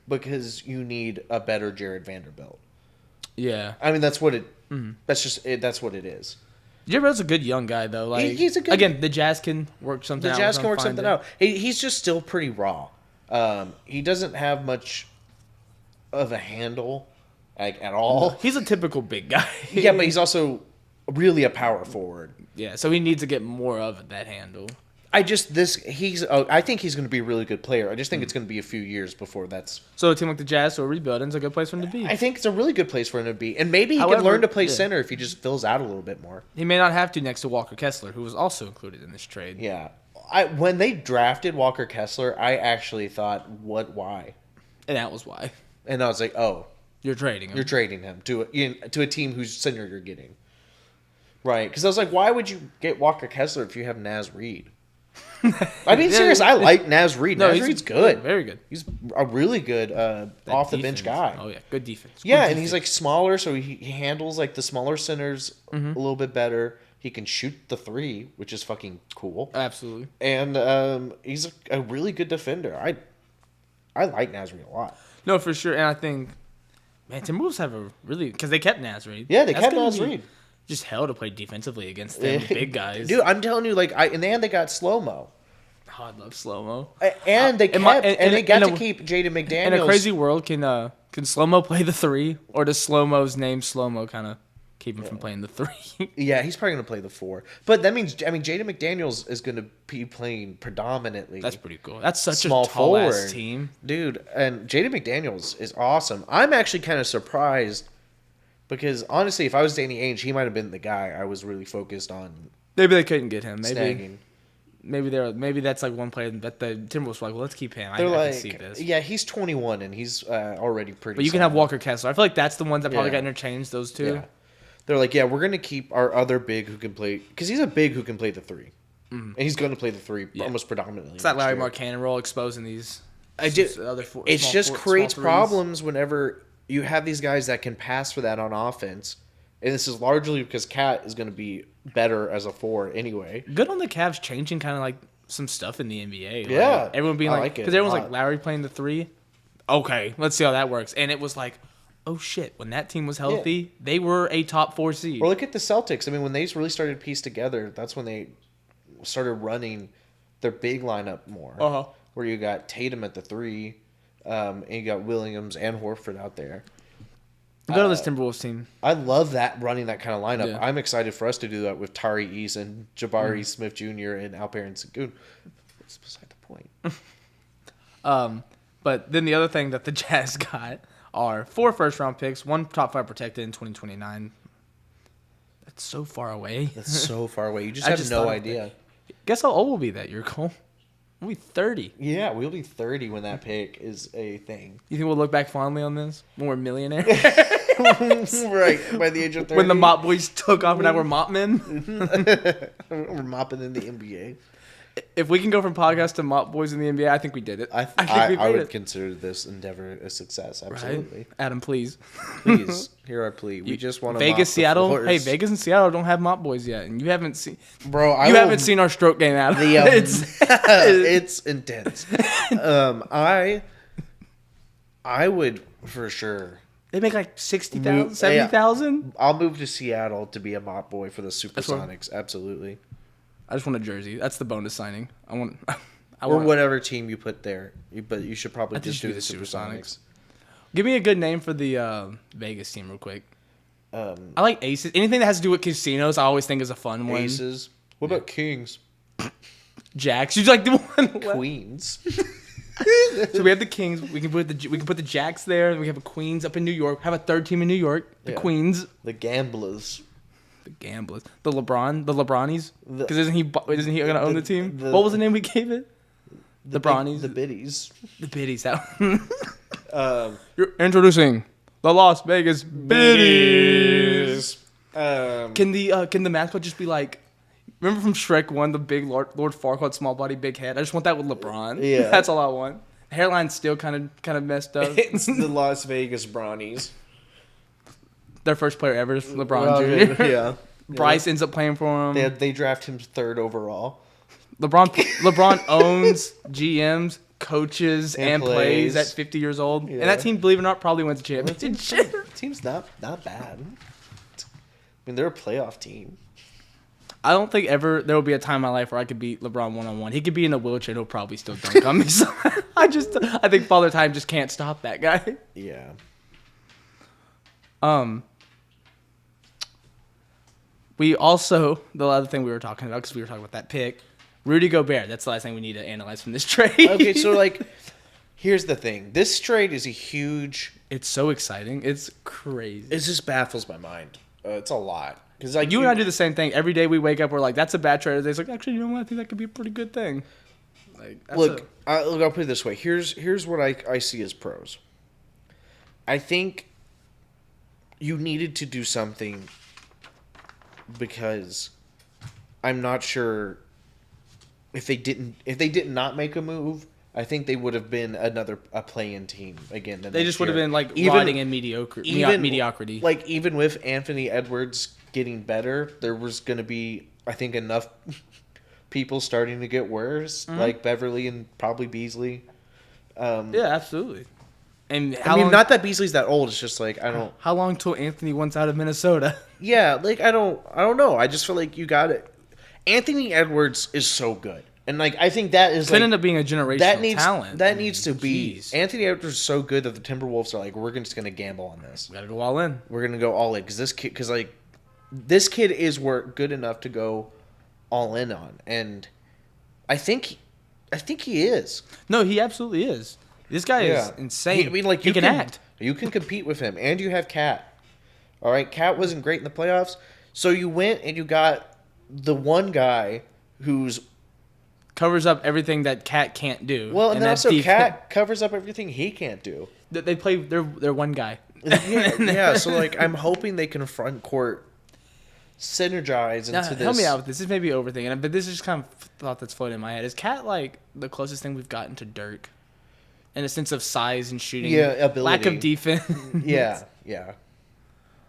because you need a better Jared Vanderbilt. Yeah, I mean that's what it. That's just it. That's what it is. Jared Vanderbilt's a good young guy though. He's a good. Again, the Jazz can work something out. The Jazz can work something out. He's just still pretty raw. He doesn't have much of a handle, at all. He's a typical big guy. Yeah, but he's also really a power forward. Yeah, so he needs to get more of that handle. I think he's going to be a really good player. I just think it's going to be a few years before that's. So a team like the Jazz or rebuilding is a good place for him to be. I think it's a really good place for him to be, and maybe he can learn to play center if he just fills out a little bit more. He may not have to next to Walker Kessler, who was also included in this trade. Yeah, when they drafted Walker Kessler, I actually thought, why? And that was why. And I was like, oh, you're trading him. You're trading him to a team whose center you're getting. Right, because I was like, why would you get Walker Kessler if you have Naz Reid? I mean, serious. I like Naz Reid. No, Naz Reid's good. Very good. He's a really good off the bench guy. Oh yeah, good defense. Yeah, and he's smaller, so he handles the smaller centers a little bit better. He can shoot the 3, which is fucking cool. Absolutely. And he's a really good defender. I like Naz Reid a lot. No, for sure. And I think, man, Timberwolves have a really because they kept Naz Reid. Yeah, they kept Naz Reid. Just hell to play defensively against them big guys. Dude, I'm telling you, in the end, they got slow-mo. Oh, I love slow-mo. And they got to keep Jaden McDaniels. In a crazy world, can slow-mo play the 3? Or does slow-mo's name slow-mo kind of keep him from playing the 3? Yeah, he's probably going to play the 4. But that means, Jaden McDaniels is going to be playing predominantly. That's pretty cool. That's such small a tall-ass team. Dude, and Jaden McDaniels is awesome. I'm actually kind of surprised because, honestly, if I was Danny Ainge, he might have been the guy I was really focused on. Maybe they couldn't get him. Maybe. Snagging. maybe that's like one player that the Timberwolves were like, well, let's keep him. I They're can see like, this. yeah, he's 21 and he's already pretty. But you can have solid. Walker Kessler. I feel like that's the ones that probably Yeah. got interchanged. Those two. Yeah. They're like, yeah, we're gonna keep our other big who can play because he's a big who can play the three, and he's going to play the three almost predominantly. It's that Larry next year. Markkanen role exposing these. It just small creates threes. problems whenever you have these guys that can pass for that on offense, and this is largely because Cat is going to be better as a forward anyway. Good on the Cavs changing kind of like some stuff in the NBA. Yeah. Like, everyone being I like, like it because a everyone's lot. like Larry playing the three. Okay, let's see how that works. And it was like, oh shit, when that team was healthy, they were a top 4 seed. Or look at the Celtics. I mean, when they really started to piece together, that's when they started running their big lineup more. Uh-huh. Where you got Tatum at the three, and you got Williams and Horford out there. Good on this Timberwolves team. I love that running that kind of lineup. Yeah. I'm excited for us to do that with Tari Eason, Jabari Smith Jr., and Alperen Sengun. That's beside the point. But then the other thing that the Jazz got are 4 first-round picks, 1 top 5 protected in 2029. That's so far away. That's so far away. You just I have just no thought- idea. Guess how old we'll be that year, Cole? We'll be 30. Yeah, we'll be 30 when that pick is a thing. You think we'll look back fondly on this when we're millionaires? Right, by the age of 30. When the mop boys took off and now we're mop men? We're mopping in the NBA. If we can go from podcast to mop boys in the NBA, I think we did it. I think we made would it. consider this endeavor a success. Right? Absolutely. Adam, please. Please, hear our plea. We just want to Vegas, Seattle. Floors. Hey, Vegas and Seattle don't have mop boys yet, and you haven't seen. Bro, You haven't seen our stroke game, Adam. the. It's It's intense. I would for sure. they make like 60,000, Yeah. 70,000. I'll move to Seattle to be a mop boy for the what- Supersonics. Absolutely. I just want a jersey. That's the bonus signing. I want. Or whatever team you put there. But you should probably I think just you do should the do the Supersonics. Supersonics. Give me a good name for the Vegas team, real quick. Um, I like Aces. Anything that has to do with casinos, I always think is a fun one. Aces. What about Kings? Jacks. You like the one? Queens. So we have the Kings. We can put the Jacks there. We have a Queens up in New York. Have a third team in New York. The Yeah. Queens. The Gamblers. The Gamblers. The Lebronies. The- Because isn't he going to own the team? the- What was the name we gave it? The Brownies. The Biddies. The Biddies. That Um, You're introducing the Las Vegas Biddies. Can the mascot just be like? Remember from Shrek 1, the big Lord Farquaad, small body, big head? I just want that with LeBron. Yeah. That's all I want. The hairline's still kind of messed up. It's the Las Vegas Brownies. Their first player ever is LeBron Jr. Yeah. Bryce ends up playing for him. They draft him third overall. LeBron owns GMs, coaches, And and plays plays. at 50 years old. Yeah. And that team, believe it or not, probably wins a championship. Team's not bad. I mean, they're a playoff team. I don't think ever there will be a time in my life where I could beat LeBron one-on-one. He could be in a wheelchair and he'll probably still dunk on me. So I think Father Time just can't stop that guy. Yeah. We also, the other thing we were talking about, because we were talking about that pick, Rudy Gobert. That's the last thing we need to analyze from this trade. Okay, so like, here's the thing. This trade is a huge. It's so exciting. It's crazy. It just baffles my mind. It's a lot because like You and I do the same thing. Every day we wake up, we're like, that's a bad trade. It's like, actually, you know what? I think that could be a pretty good thing. Like, that's look. I'll put it this way. Here's what I see as pros. I think you needed to do something because I'm not sure if they did not make a move. I think they would have been a play-in team again. They just would have been like rotting in mediocrity. Like even with Anthony Edwards getting better, there was going to be, I think, enough people starting to get worse, like Beverly and probably Beasley. Yeah, absolutely. And I mean, not that Beasley's that old. It's just like I don't. How long till Anthony wants out of Minnesota? Yeah, like I don't know. I just feel like you got it. Anthony Edwards is so good, and like I think that is Could like, end up being a generational talent. That needs to be. Jeez. Anthony Edwards is so good that the Timberwolves are like, we're just going to gamble on this. We gotta go all in. We're going to go all in because this kid is good enough to go all in on, and I think he is. No, he absolutely is. This guy is insane. I mean, like he can act. You can compete with him, and you have Cat. All right, Cat wasn't great in the playoffs, so you went and you got the one guy who's covers up everything that Cat can't do. Well, and then that's also Cat covers up everything he can't do. They play. They're one guy. Yeah, so like I'm hoping they can front court synergize into this. Help me out with this. This may be overthinking it, but this is just kind of thought that's floating in my head. Is Cat like the closest thing we've gotten to Dirk? In a sense of size and shooting. Yeah, ability. Lack of defense. Yeah.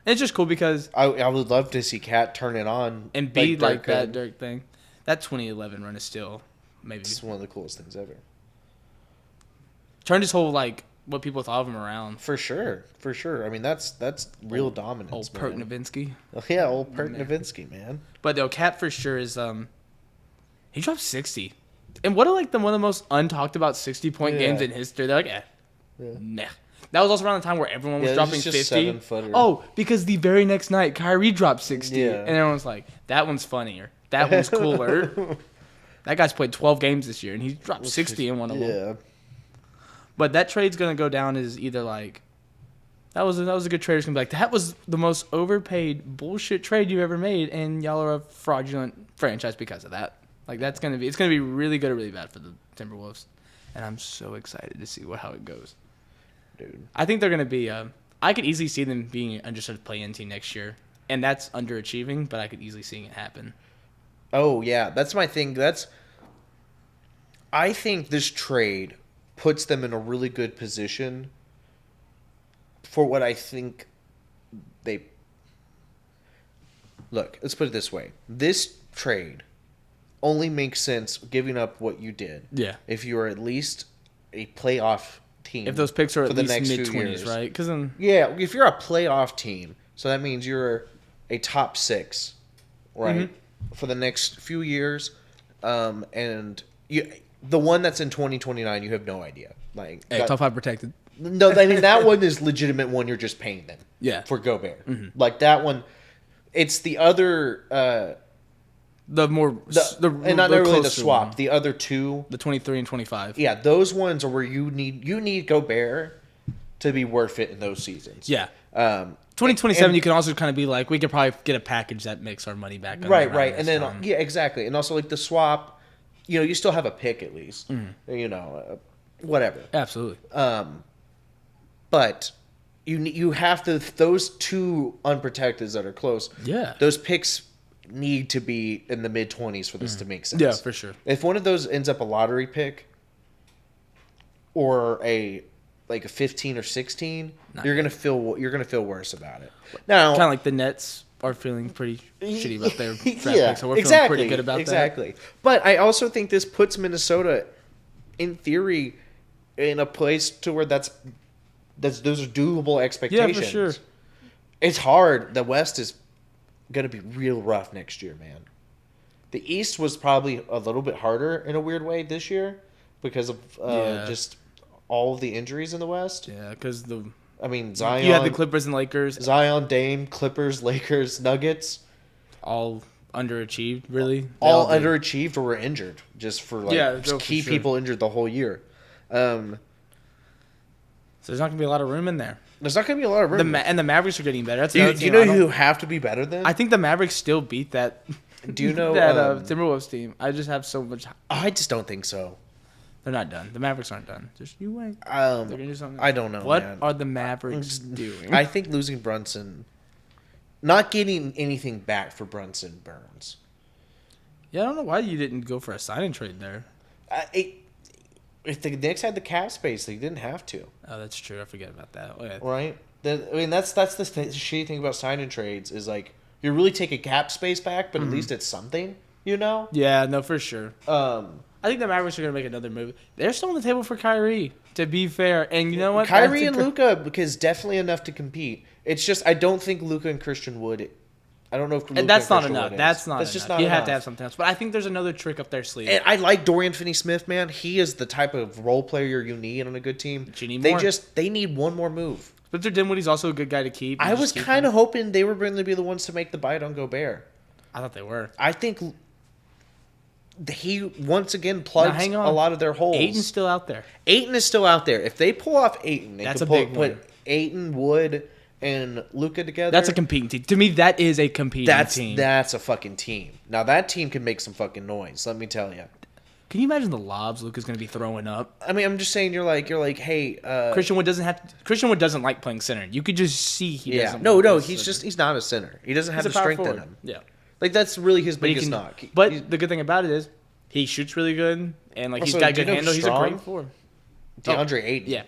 It's just cool because... I would love to see Cat turn it on. And be like that Dirk thing. That 2011 run is still maybe... It's one of the coolest things ever. Turned his whole, like, what people thought of him around. For sure. I mean, that's real dominance, Old Pert Nowitzki. Oh, yeah, old Pert Nowitzki, man. But, no, Cat for sure is... He dropped 60. And what are, like, one of the most untalked about 60-point games in history? They're like, nah. That was also around the time where everyone was dropping 50. Oh, because the very next night, Kyrie dropped 60. Yeah. And everyone's like, that one's funnier. That one's cooler. That guy's played 12 games this year, and he dropped 60 in one of them. Yeah. But that trade's going to go down as either like, that was a good trade. It's going to be like, that was the most overpaid bullshit trade you ever made, and y'all are a fraudulent franchise because of that. Like, it's going to be really good or really bad for the Timberwolves. And I'm so excited to see how it goes. Dude. I think they're going to be... I could easily see them being an understood play-in team next year. And that's underachieving, but I could easily see it happen. Oh, yeah. That's my thing. I think this trade puts them in a really good position for what I think they... Look, let's put it this way. This trade only makes sense giving up what you did. Yeah. If you are at least a playoff team. If those picks are at least mid-20s, right? Because then... Yeah, if you're a playoff team, so that means you're a top 6, right? Mm-hmm. For the next few years, and the one that's in 2029, you have no idea. Like, top 5 protected. No, I mean that one is legitimate one. You're just paying them. Yeah. For Gobert, like that one. It's the other. And not really the swap. One. The other two, the 23 and 25. Yeah, those ones are where you need Gobert to be worth it in those seasons. Yeah. 2027, you can also kind of be like, we could probably get a package that makes our money back. Right, and then yeah, exactly, and also like the swap, you still have a pick at least, whatever. Absolutely. But you have those two unprotecteds that are close. Yeah. Those picks need to be in the mid-20s for this to make sense. Yeah, for sure. If one of those ends up a lottery pick or a 15 or 16, you're gonna feel worse about it. Now, kind of like the Nets are feeling pretty shitty about their draft picks, so we're feeling pretty good about that. Exactly. But I also think this puts Minnesota, in theory, in a place to where those are doable expectations. Yeah, for sure. It's hard. The West is going to be real rough next year, man. The East was probably a little bit harder in a weird way this year because of just all of the injuries in the West. Yeah, because Zion. You had the Clippers and Lakers. Zion, Dame, Clippers, Lakers, Nuggets. All underachieved, really. All underachieved or were injured just for key people injured the whole year. So there's not going to be a lot of room in there. There's not going to be a lot of room. And the Mavericks are getting better. That's do you know who have to be better than? I think the Mavericks still beat that. Do you know that Timberwolves team? I just have so much. I just don't think so. They're not done. The Mavericks aren't done. Just you wait. They're gonna do something. I don't know. What man. are the Mavericks doing? I think losing Brunson, not getting anything back for Brunson burns. Yeah, I don't know why you didn't go for a sign and trade there. If the Knicks had the cap space, they didn't have to. Oh, that's true. I forget about that. Oh, yeah. Right? That's the shitty thing about sign and trades is like you really take a cap space back, but at least it's something, Yeah, no, for sure. I think the Mavericks are going to make another move. They're still on the table for Kyrie, to be fair. And you know what? Kyrie and Luka, because definitely enough to compete. It's just I don't think Luka and Christian Wood. I don't know if Luka and that's and not Christian enough. Wood That's not that's enough. Just not you enough. have to have something else. But I think there's another trick up their sleeve. And I like Dorian Finney-Smith, man. He is the type of role player you need on a good team. But you need more. They need one more move. Spencer Dinwiddie's also a good guy to keep. I was kind of hoping they were going to be the ones to make the bite on Gobert. I thought they were. I think he once again plugs a lot of their holes. Ayton's still out there. Ayton is still out there. If they pull off Ayton, they that's could a big one. Put Ayton, Wood, and Luka together. That's a competing team. To me, that is a competing team. That's a fucking team. Now that team can make some fucking noise. Let me tell you. Can you imagine the lobs Luka's going to be throwing up? I mean, I'm just saying, you're like, hey, Christian Wood doesn't like playing center. You could just see he doesn't. No, he's not a center. He doesn't have He's the a power strength forward. in him. Yeah. Like, that's really his But he biggest can, knock. but the good thing about it is he shoots really good, and like he's Also, got do you good know handle. He's a strong? great forward. DeAndre Ayton. Yeah,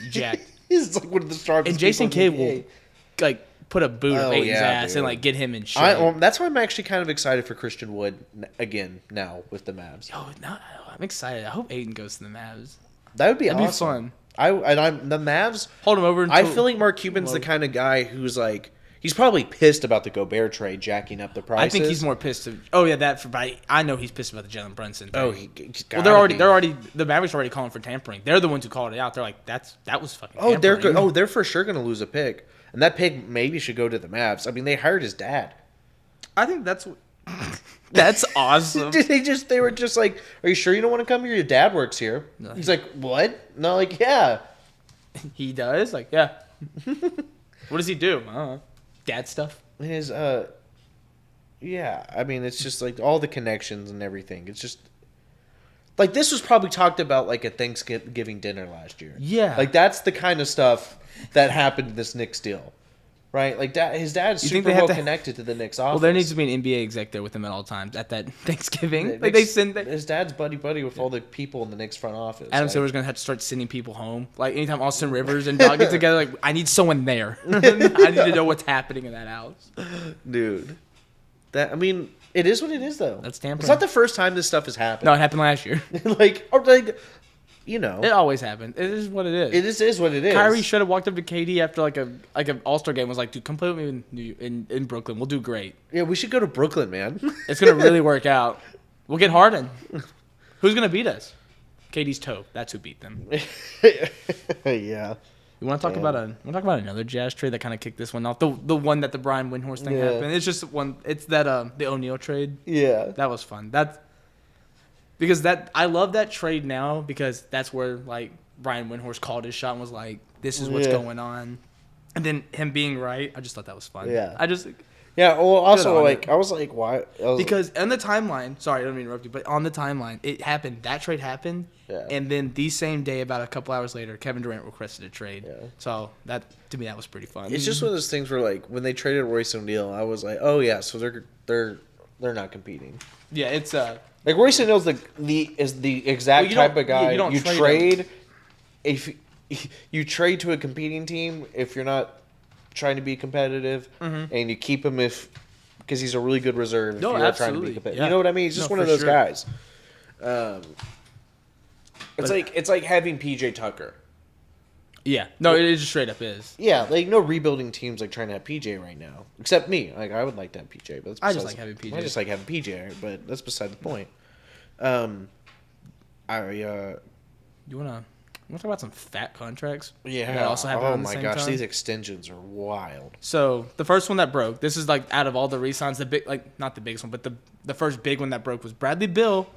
jacked. He's like one of the strongest. And Jason people in Kidd the will NBA. like put a boot of Aiton's ass dude. and like get him in shape. That's why I'm actually kind of excited for Christian Wood again now with the Mavs. Yo, no, I'm excited. I hope Ayton goes to the Mavs. That would be That'd awesome. be fun. I'm the Mavs. Hold him over. I feel like Mark Cuban's the kind of guy who's like, he's probably pissed about the Gobert trade jacking up the prices. I think he's more pissed. I know he's pissed about the Jalen Brunson thing. Oh, he's well, they're already the Mavericks are already calling for tampering. They're the ones who called it out. They're like, that was fucking. Oh, tampering. they're for sure gonna lose a pick, and that pick maybe should go to the Mavs. I mean, they hired his dad. I think that's awesome. They were just like, are you sure you don't want to come here? Your dad works here. No. He's like, what? No, like, yeah. He does, like, yeah. What does he do? I don't know. Dad stuff. His yeah. I mean, it's just like all the connections and everything. It's just like this was probably talked about like at Thanksgiving dinner last year. Yeah. Like that's the kind of stuff that happened in this Knicks deal. Right, like his dad's You think super they have well to- connected to the Knicks office. Well, there needs to be an NBA exec there with him at all times at that Thanksgiving. The Like they Knicks- send his dad's buddy with all the people in the Knicks front office. Adam like, Silver's gonna have to start sending people home. Like anytime Austin Rivers and Dog get together, like I need someone there. I need to know what's happening in that house. dude. That I mean, it is what it is though. That's tampering. It's not the first time this stuff has happened. No, it happened last year. like you know, It always happened. It is what it is. it is what it is. Kyrie should have walked up to KD after like an All-Star game. Was like, dude, come play with me in Brooklyn. We'll do great. Yeah, we should go to Brooklyn, man. It's gonna really work out. We'll get Harden. Who's gonna beat us? KD's toe. That's who beat them. yeah. You want to talk about another Jazz trade that kind of kicked this one off? The one that the Brian Windhorst thing Yeah. happened. It's just one. It's that the O'Neal trade. Yeah. That was fun. I love that trade now because that's where like Brian Windhorst called his shot and was like, "This is what's Yeah. going on," and then him being right. I just thought that was fun. Yeah. Yeah, well, also on like it. I was like, why? Because on the timeline, sorry, I don't mean to interrupt you, but on the timeline, it happened. That trade happened, Yeah. and then the same day, about a couple hours later, Kevin Durant requested a trade. Yeah. So that to me, that was pretty fun. It's just one of those things where like when they traded Royce O'Neal, I was like, oh yeah, so they're not competing. Yeah, it's Like Royce O'Neal's the exact Well, you type don't- of guy you don't you trade trade if you trade to a competing team if you're not trying to be competitive, Mm-hmm. and you keep him because he's a really good reserve if No, you're trying to absolutely. be competitive. Yeah. You know what I mean? He's just No, one of for those sure. guys. It's But- like having PJ Tucker. yeah. No, it just straight up is. Yeah, like no rebuilding teams like trying to have PJ right now, except me. Like I would like to have PJ, but that's I just besides- like having PJ. I just like having PJ, but that's beside the point. You wanna talk about some fat contracts? Yeah. That also happened Oh on the my same gosh, time? these extensions are wild. So the first one that broke, this is like out of all the re-signs, the big, like not the biggest one, but the first big one that broke was Bradley Beal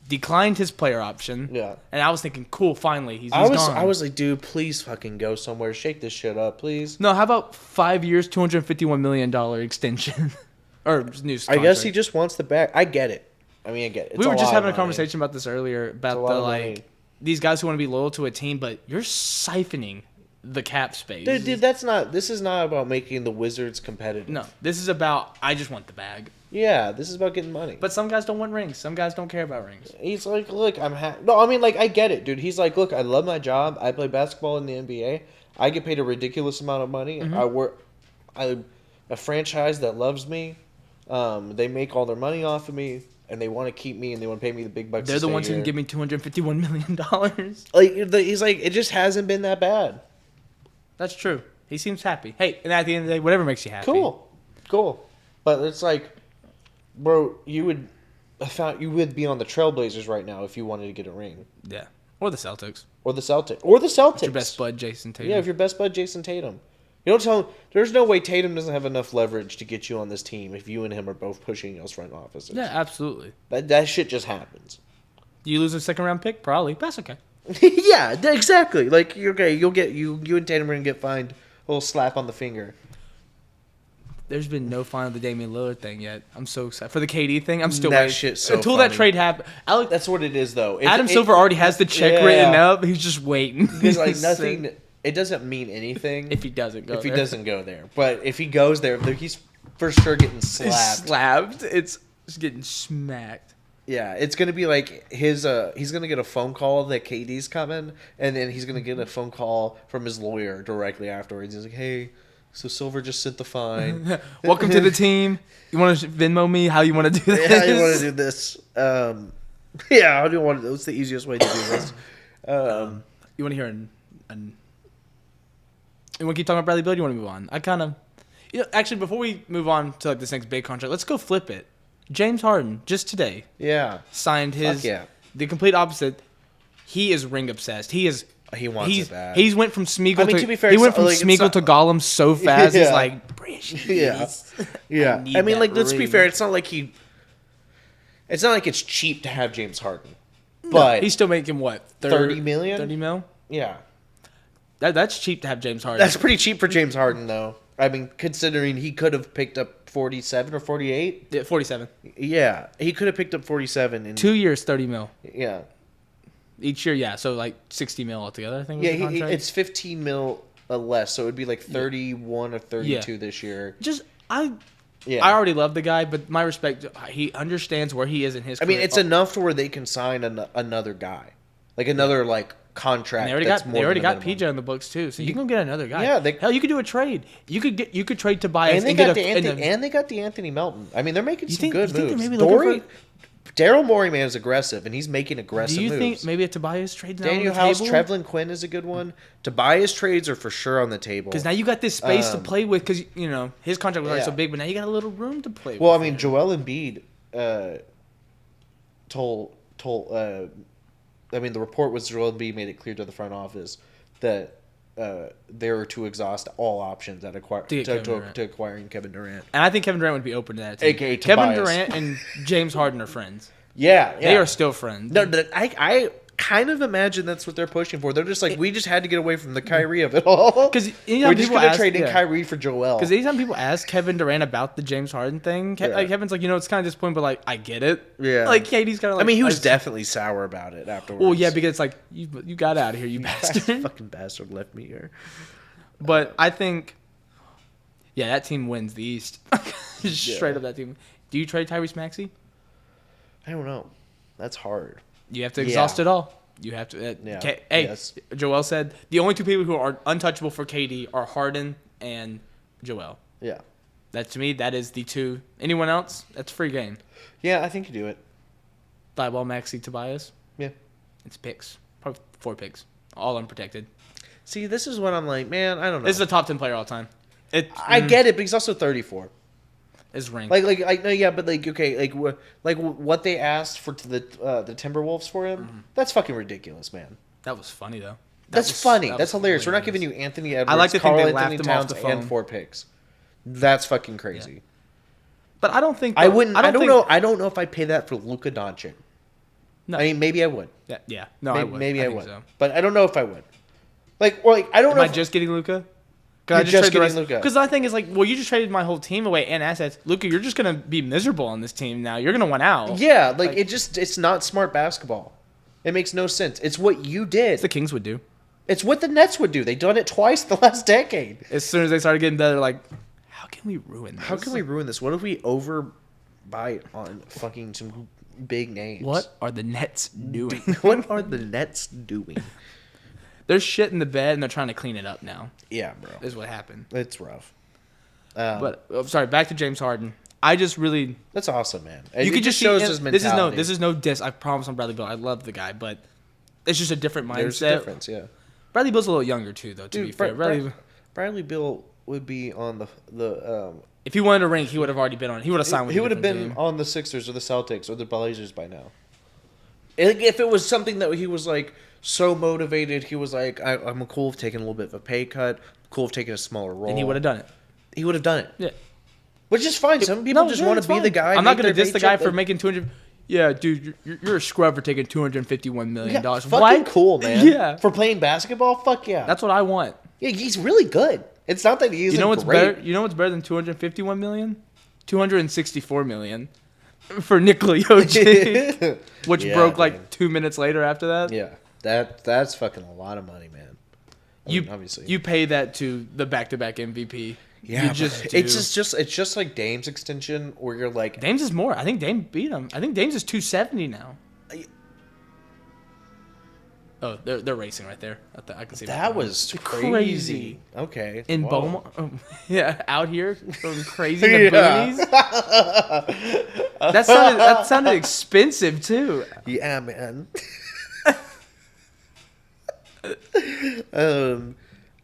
declined his player option. Yeah. And I was thinking, cool, finally he's I gone. was like, dude, please fucking go somewhere. Shake this shit up, please. No, how about 5 years, $251 million extension, or new? I guess he just wants the bag. I get it. I mean, I get it. It's We were a just lot having a of money. conversation about this earlier about lot the of like money. these guys who want to be loyal to a team, but you're siphoning the cap space. Dude, this is not about making the Wizards competitive. No, this is about I just want the bag. Yeah, this is about getting money. But some guys don't want rings. Some guys don't care about rings. He's like, look, no, I mean, like, I get it, dude. He's like, look, I love my job. I play basketball in the NBA. I get paid a ridiculous amount of money. Mm-hmm. A franchise that loves me. They make all their money off of me, and they want to keep me, and they want to pay me the big bucks. They're to the ones stay who can here. give me $251 million. Like, he's like, it just hasn't been that bad. That's true. He seems happy. Hey, and at the end of the day, whatever makes you happy. Cool. But it's like, bro, you would be on the Trailblazers right now if you wanted to get a ring, Yeah. Or the Celtics. or the Celtics, Your best bud, Jason Tatum. Yeah, if your best bud Jason Tatum. You don't tell him. There's no way Tatum doesn't have enough leverage to get you on this team if you and him are both pushing those front offices. Yeah, absolutely. That shit just happens. Do you lose a second round pick? Probably. That's okay. Yeah, exactly. Like, okay, you and Tatum are gonna get fined a little slap on the finger. There's been no final of the Damian Lillard thing yet. I'm so excited for the KD thing. I'm still That waiting shit's so until funny. that trade happens. That's what it is, though. Adam Silver already has the check written up. He's just waiting. Because like nothing, it doesn't mean anything if he doesn't go. if he there. doesn't go there. But if he goes there, he's for sure getting slapped. It's getting smacked. Yeah, it's gonna be like he's gonna get a phone call that KD's coming, and then he's gonna get a phone call from his lawyer directly afterwards. He's like, "Hey, so Silver just sent the fine. Welcome to the team. You want to Venmo me? How you want to do this? Yeah, you want to do this? Yeah, how do you want? What's the easiest way to do this? You want to hear an you want to keep talking about Bradley Beal? Or you want to move on? I kind of, actually, before we move on to like this next big contract, let's go flip it. James Harden just today Yeah, signed his the complete opposite. He is ring obsessed. He wants it bad. He's went from Smeagol to be fair, he went from like, Smeagol to Gollum so fast. Yeah. It's like, Bridges. Yeah. I mean, like, let's be ring. fair. It's not like it's cheap to have James Harden, but He's still making what 30 million? 30 mil. Yeah, That's cheap to have James Harden. that's pretty cheap for James Harden, though. I mean, considering he could have picked up 47 or 48. Yeah, 47. Yeah, he could have picked up 47 in 2 years, 30 mil. Yeah, Each year, yeah. So like 60 mil altogether, I think. Was yeah. the contract. It's 15 mil less, so it would be like 31 or 32 this year. I Yeah, already love the guy, but my respect, he understands where he is in his I career. mean, it's enough to where they can sign another guy, like another like contract. And they already got PJ on the books too, so you can get another guy. Yeah, hell, you could do a trade. You could trade Tobias And they get got they got the Anthony Melton. I mean, they're making some good you think moves. they're maybe looking Daryl Morey, man, is aggressive, and he's making aggressive moves. Do you think maybe a Tobias trade now Daniel on the House, table? Trevlin Quinn is a good one. Tobias trades are for sure on the table. Because now you got this space to play with. Because his contract was already so big, but now you got a little room to play. Well, with. I mean, Joel Embiid told. I mean, the report was Joel Embiid made it clear to the front office that they were to exhaust all options at acquiring Kevin Durant. And I think Kevin Durant would be open to that. Too. AKA Kevin Tobias. Durant and James Harden are friends. Yeah, They are still friends. No, I kind of imagine that's what they're pushing for. They're just like, we just had to get away from the Kyrie of it all. Because we're just going to trade in Kyrie for Joel. Because anytime people ask Kevin Durant about the James Harden thing, Kevin's like, it's kind of disappointing, but like, I get it. Yeah. Like, Katie's kind of like. I mean, he was definitely sour about it afterwards. Well, yeah, because it's like, you got out of here, you bastard. Fucking bastard left me here. But I think, that team wins the East. Straight up that team. Do you trade Tyrese Maxey? I don't know. That's hard. You have to exhaust it all. You have to. Yes. Joel said the only two people who are untouchable for KD are Harden and Joel. Yeah. That to me, that is the two. Anyone else? That's free game. Yeah, I think you do it. Thibault, Maxey, Tobias. Yeah. It's picks. Probably 4 picks. All unprotected. See, this is what I'm like, man, I don't know. This is a top 10 player all time. I get it, but he's also 34. Is ranked. No, yeah, but okay, what they asked for the Timberwolves for him, that's fucking ridiculous, man. That was funny though. That's funny. That's hilarious. We're not giving you Anthony Edwards, I like to think Karl they laughed Anthony him off Towns, the phone. and 4 picks. That's fucking crazy. Yeah. But I don't think I wouldn't. I don't know. I don't know if I'd pay that for Luka Doncic. No. I mean, maybe I would. Yeah. No, I would. Maybe I would. So. But I don't know if I would. I don't know. Am I just getting Luka? Just getting Luka. Because the thing is, you just traded my whole team away and assets. Luka, you're just gonna be miserable on this team now. You're gonna want out. Yeah, it's not smart basketball. It makes no sense. It's what you did. It's the Kings would do. It's what the Nets would do. They've done it twice the last decade. As soon as they started getting better, they're like, how can we ruin this? How can we ruin this? What if we overbuy on fucking some big names? What are the Nets doing? What are the Nets doing? They're shit in the bed and they're trying to clean it up now. Yeah, bro. Is what happened. It's rough. But sorry, back to James Harden. I just really. That's awesome, man. You could just shows see, his mentality. This is no diss. I promise on Bradley Beal. I love the guy, but it's just a different mindset. There's a difference, yeah. Bradley Beal's a little younger too, though. To be fair, Bradley Beal would be on the. If he wanted a ring, he would have already been on. He would have signed with. He would have been on the Sixers or the Celtics or the Blazers by now. If it was something that he was like so motivated, he was like, I'm cool with taking a little bit of a pay cut, cool with taking a smaller role, and he would have done it. He would have done it. Yeah, which is fine. Some people just want to be the guy. I'm not going to diss the guy for making 200. Yeah, dude, you're a scrub for taking $251 million. Fucking cool, man. Yeah, for playing basketball. Fuck yeah. That's what I want. Yeah, he's really good. It's not that he isn't what's great. better? You know what's better than 251 million? 264 million for Nikola Jokic, which broke like 2 minutes later after that. Yeah, that's fucking a lot of money, man. Obviously, you pay that to the back-to-back MVP. yeah, you just do. it's just like Dame's extension, where you're like, Dame's is more. I think Dame beat him. I think Dame's is 270 now. Oh, they're racing right there. I can see that was crazy. Okay, in whoa. Beaumont. Yeah, out here going crazy in the boonies. That sounded expensive too. Yeah, man.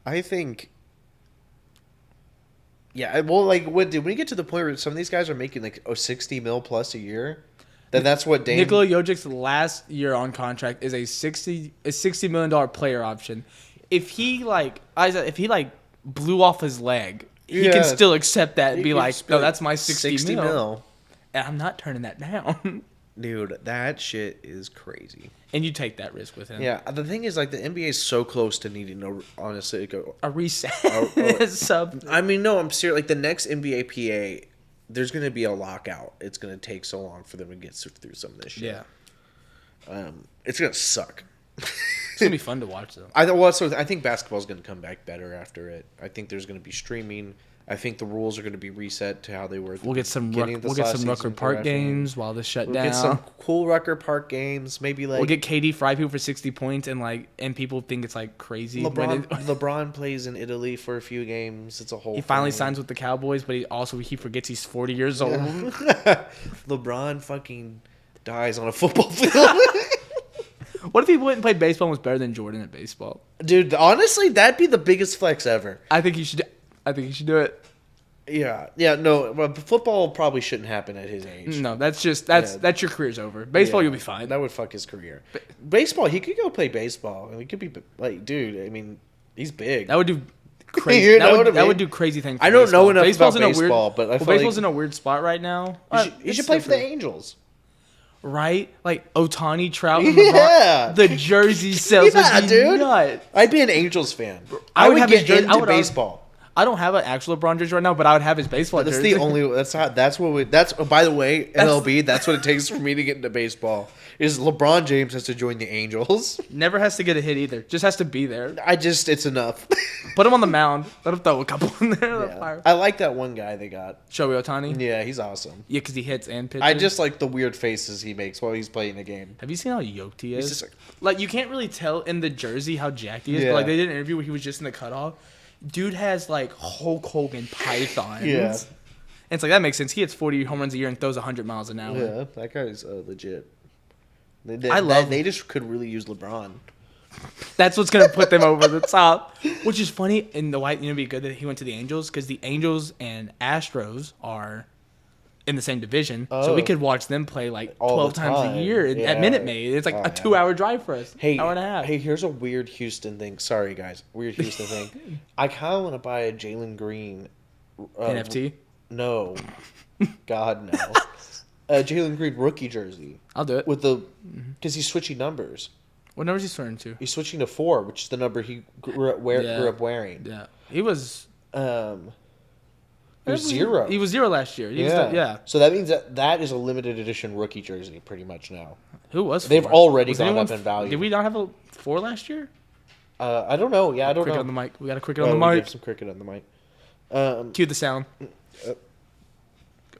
I think. Yeah, well, like when you get to the point where some of these guys are making like 60 mil plus a year, then that's what Dame. Nikola Jokic's last year on contract is a $60 million player option. If he blew off his leg, he can still accept that and be like, no, that's my 60 mil. And I'm not turning that down. Dude, that shit is crazy. And you take that risk with him. Yeah, the thing is, like, the NBA is so close to needing to, honestly, go a reset. Sub. I mean, no, I'm serious. Like, the next NBA PA, there's going to be a lockout. It's going to take so long for them to get through some of this shit. Yeah. It's going to suck. It's going to be fun to watch, though. I think basketball's going to come back better after it. I think there's going to be streaming. I think the rules are going to be reset to how they were. We'll get some Rucker Park games while this shut down. We'll get some cool Rucker Park games. Maybe like we'll get KD fry people for 60 points and people think it's like crazy. LeBron plays in Italy for a few games. It's a whole. He finally signs with the Cowboys, but he forgets he's 40 years old. LeBron fucking dies on a football field. What if he went and played baseball and was better than Jordan at baseball? Dude, honestly, that'd be the biggest flex ever. I think he should do it. Yeah, no, but football probably shouldn't happen at his age. No, that's your career's over. Baseball, you'll be fine. That would fuck his career. Baseball, he could go play baseball. I mean, he could be like, dude. I mean, he's big. That would do crazy. That would do crazy things. I don't know enough about baseball, but I feel baseball's in a weird spot right now. You should play for the Angels. Right? Like Ohtani, Trout, and LeBron. The jersey sales would be nuts. I'd be an Angels fan. I would get into baseball. I don't have an actual LeBron jersey right now, but I would have his baseball jersey. That's by the way, MLB, that's what it takes for me to get into baseball. Is LeBron James has to join the Angels. Never has to get a hit either. Just has to be there. It's enough. Put him on the mound. Let him throw a couple in there. Yeah. I like that one guy they got. Shohei Ohtani? Yeah, he's awesome. Yeah, because he hits and pitches. I just like the weird faces he makes while he's playing the game. Have you seen how yoked he is? He's just like you can't really tell in the jersey how jacked he is, but like they did an interview where he was just in the cutoff. Dude has like Hulk Hogan pythons. Yeah. And it's like that makes sense. He hits 40 home runs a year and throws 100 miles an hour. Yeah, that guy's legit. They just could really use LeBron. That's what's gonna put them over the top. Which is funny, and it'd be good that he went to the Angels because the Angels and Astros are in the same division, so we could watch them play like 12 times a year at Minute Maid. It's like a 2-hour drive for us. Hour and a half. Hey, here's a weird Houston thing. Sorry, guys. Weird Houston thing. I kind of want to buy a Jalen Green NFT. No, God no. Jalen Green rookie jersey. I'll do it because he's switching numbers. What number is he switching to? He's switching to 4, which is the number he grew up wearing. Yeah, he was. He was 0. He was 0 last year. So that means that is a limited edition rookie jersey, pretty much now. Who was? 4? They've already gone up in value. Did we not have a 4 last year? I don't know. Yeah, I don't know. Cricket on the mic. We got a cricket on the mic. We have some cricket on the mic. Cue the sound.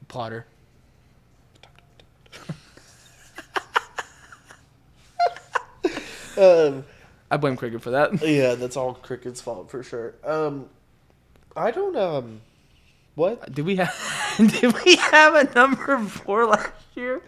Plotter. I blame cricket for that. Yeah, that's all cricket's fault for sure. I don't. What did we have? Did we have a number 4 last year?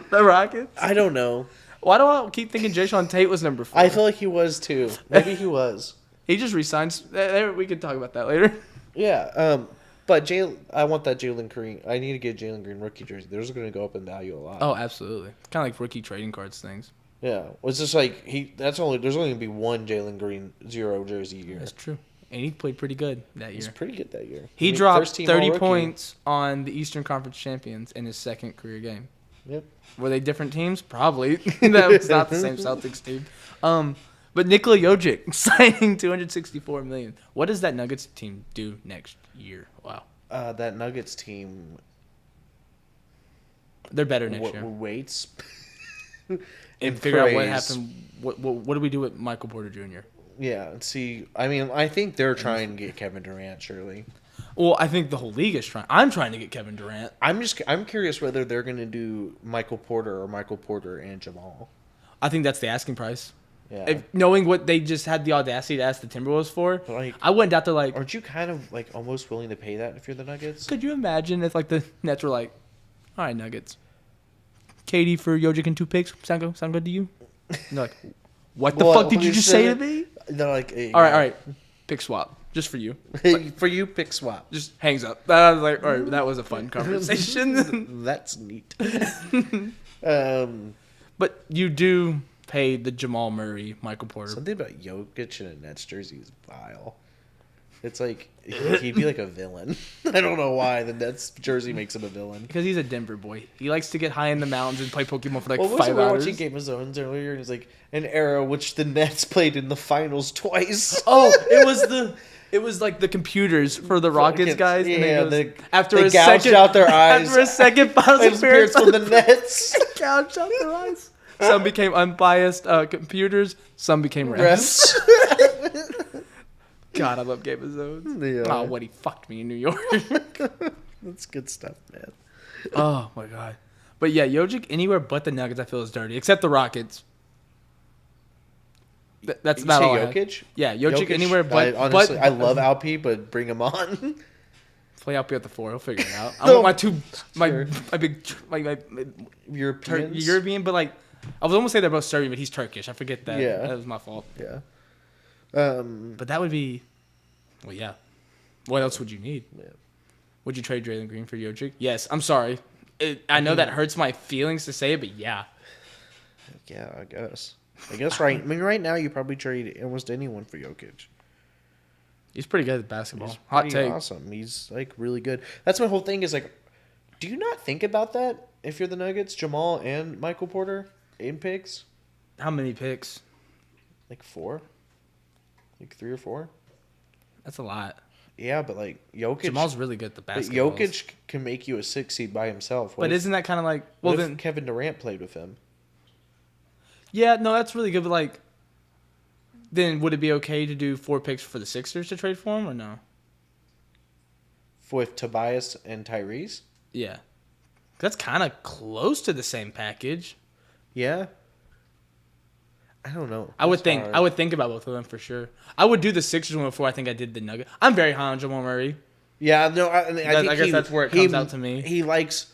The Rockets. I don't know. Why do I keep thinking Jayshawn Tate was number 4? I feel like he was too. Maybe he was. He just resigns. We could talk about that later. Yeah. But I want that Jalen Green. I need to get Jalen Green rookie jersey. Those are going to go up in value a lot. Oh, absolutely. Kind of like rookie trading cards things. Yeah. It's just like there's only going to be one Jalen Green 0 jersey a year. That's true. And he played pretty good that year. He's pretty good that year. He dropped 30 points on the Eastern Conference champions in his second career game. Yep. Were they different teams? Probably. That was not the same Celtics team. But Nikola Jokic signing $264 million. What does that Nuggets team do next year? Wow. That Nuggets team. They're better next year. Waits. And figure out what happened. What do we do with Michael Porter Jr.? Yeah, see, I mean, I think they're trying to get Kevin Durant, surely. Well, I think the whole league is trying. I'm trying to get Kevin Durant. I'm curious whether they're going to do Michael Porter and Jamal. I think that's the asking price. Yeah. Knowing what they just had the audacity to ask the Timberwolves for, Like, I went out there like, aren't you kind of like almost willing to pay that if you're the Nuggets? could you imagine if like the Nets were like, all right, Nuggets, KD for Jokic and 2 picks, sound good to you? And they're like, what the fuck did you just say to me? They're like, hey, All right, pick swap just for you. for you, pick swap. Just hangs up. I was like, all right, that was a fun conversation. That's neat. But you do pay the Jamal Murray, Michael Porter. Something about Jokic in a Nets jersey is vile. It's like he'd be like a villain. I don't know why the Nets jersey makes him a villain. Because he's a Denver boy. He likes to get high in the mountains and play Pokemon for like What was 5 it? We were hours. watching Game of Zones earlier, and it's like an era which the Nets played in the finals twice. Oh, it was like the computers for the Rockets guys. And Yeah, it goes, after they a gouged second, out their eyes. After a second finals appearance for the Nets. gouged out their eyes. Some became unbiased computers. Some became refs. Refs. God, I love Game of Zones. Yeah. Oh, what he fucked me in New York. That's good stuff, man. Oh my God. But yeah, Jokic anywhere but the Nuggets I feel is dirty, except the Rockets. That's You about say all. I have. Jokic? Yeah, Jokic anywhere but. Honestly, but, I love Alpi, but bring him on. Play Alpi at the 4. He'll figure it out. I want my Sure. my Europeans. European, but like I was almost say they're both Serbian, but he's Turkish. I forget that. Yeah. That was my fault. Yeah. But that would be, well, yeah. What else would you need? Yeah. Would you trade Draymond Green for Jokic? Yes. I'm sorry. I know that hurts my feelings to say it, but yeah. Yeah, I guess. Right. I mean, right now you probably trade almost anyone for Jokic. He's pretty good at basketball. He's Hot pretty take. awesome. He's like really good. That's my whole thing. Is like, do you not think about that if you're the Nuggets, Jamal and Michael Porter in picks? How many picks? Like 4, like 3 or 4. That's a lot. Yeah, but like Jokic, Jamal's really good at the but basketball. Jokic can make you a 6 seed by himself. But isn't that kind of like, well What if then, Kevin Durant played with him? yeah, no, that's really good. But like, then would it be okay to do 4 picks for the Sixers to trade for him or no? With Tobias and Tyrese? Yeah, that's kind of close to the same package. Yeah. I don't know. I would It's think. hard. I would think about both of them for sure. I would do the Sixers one before I think I did the Nugget. I'm very high on Jamal Murray. Yeah, no, I guess that's where it comes out to me. He likes.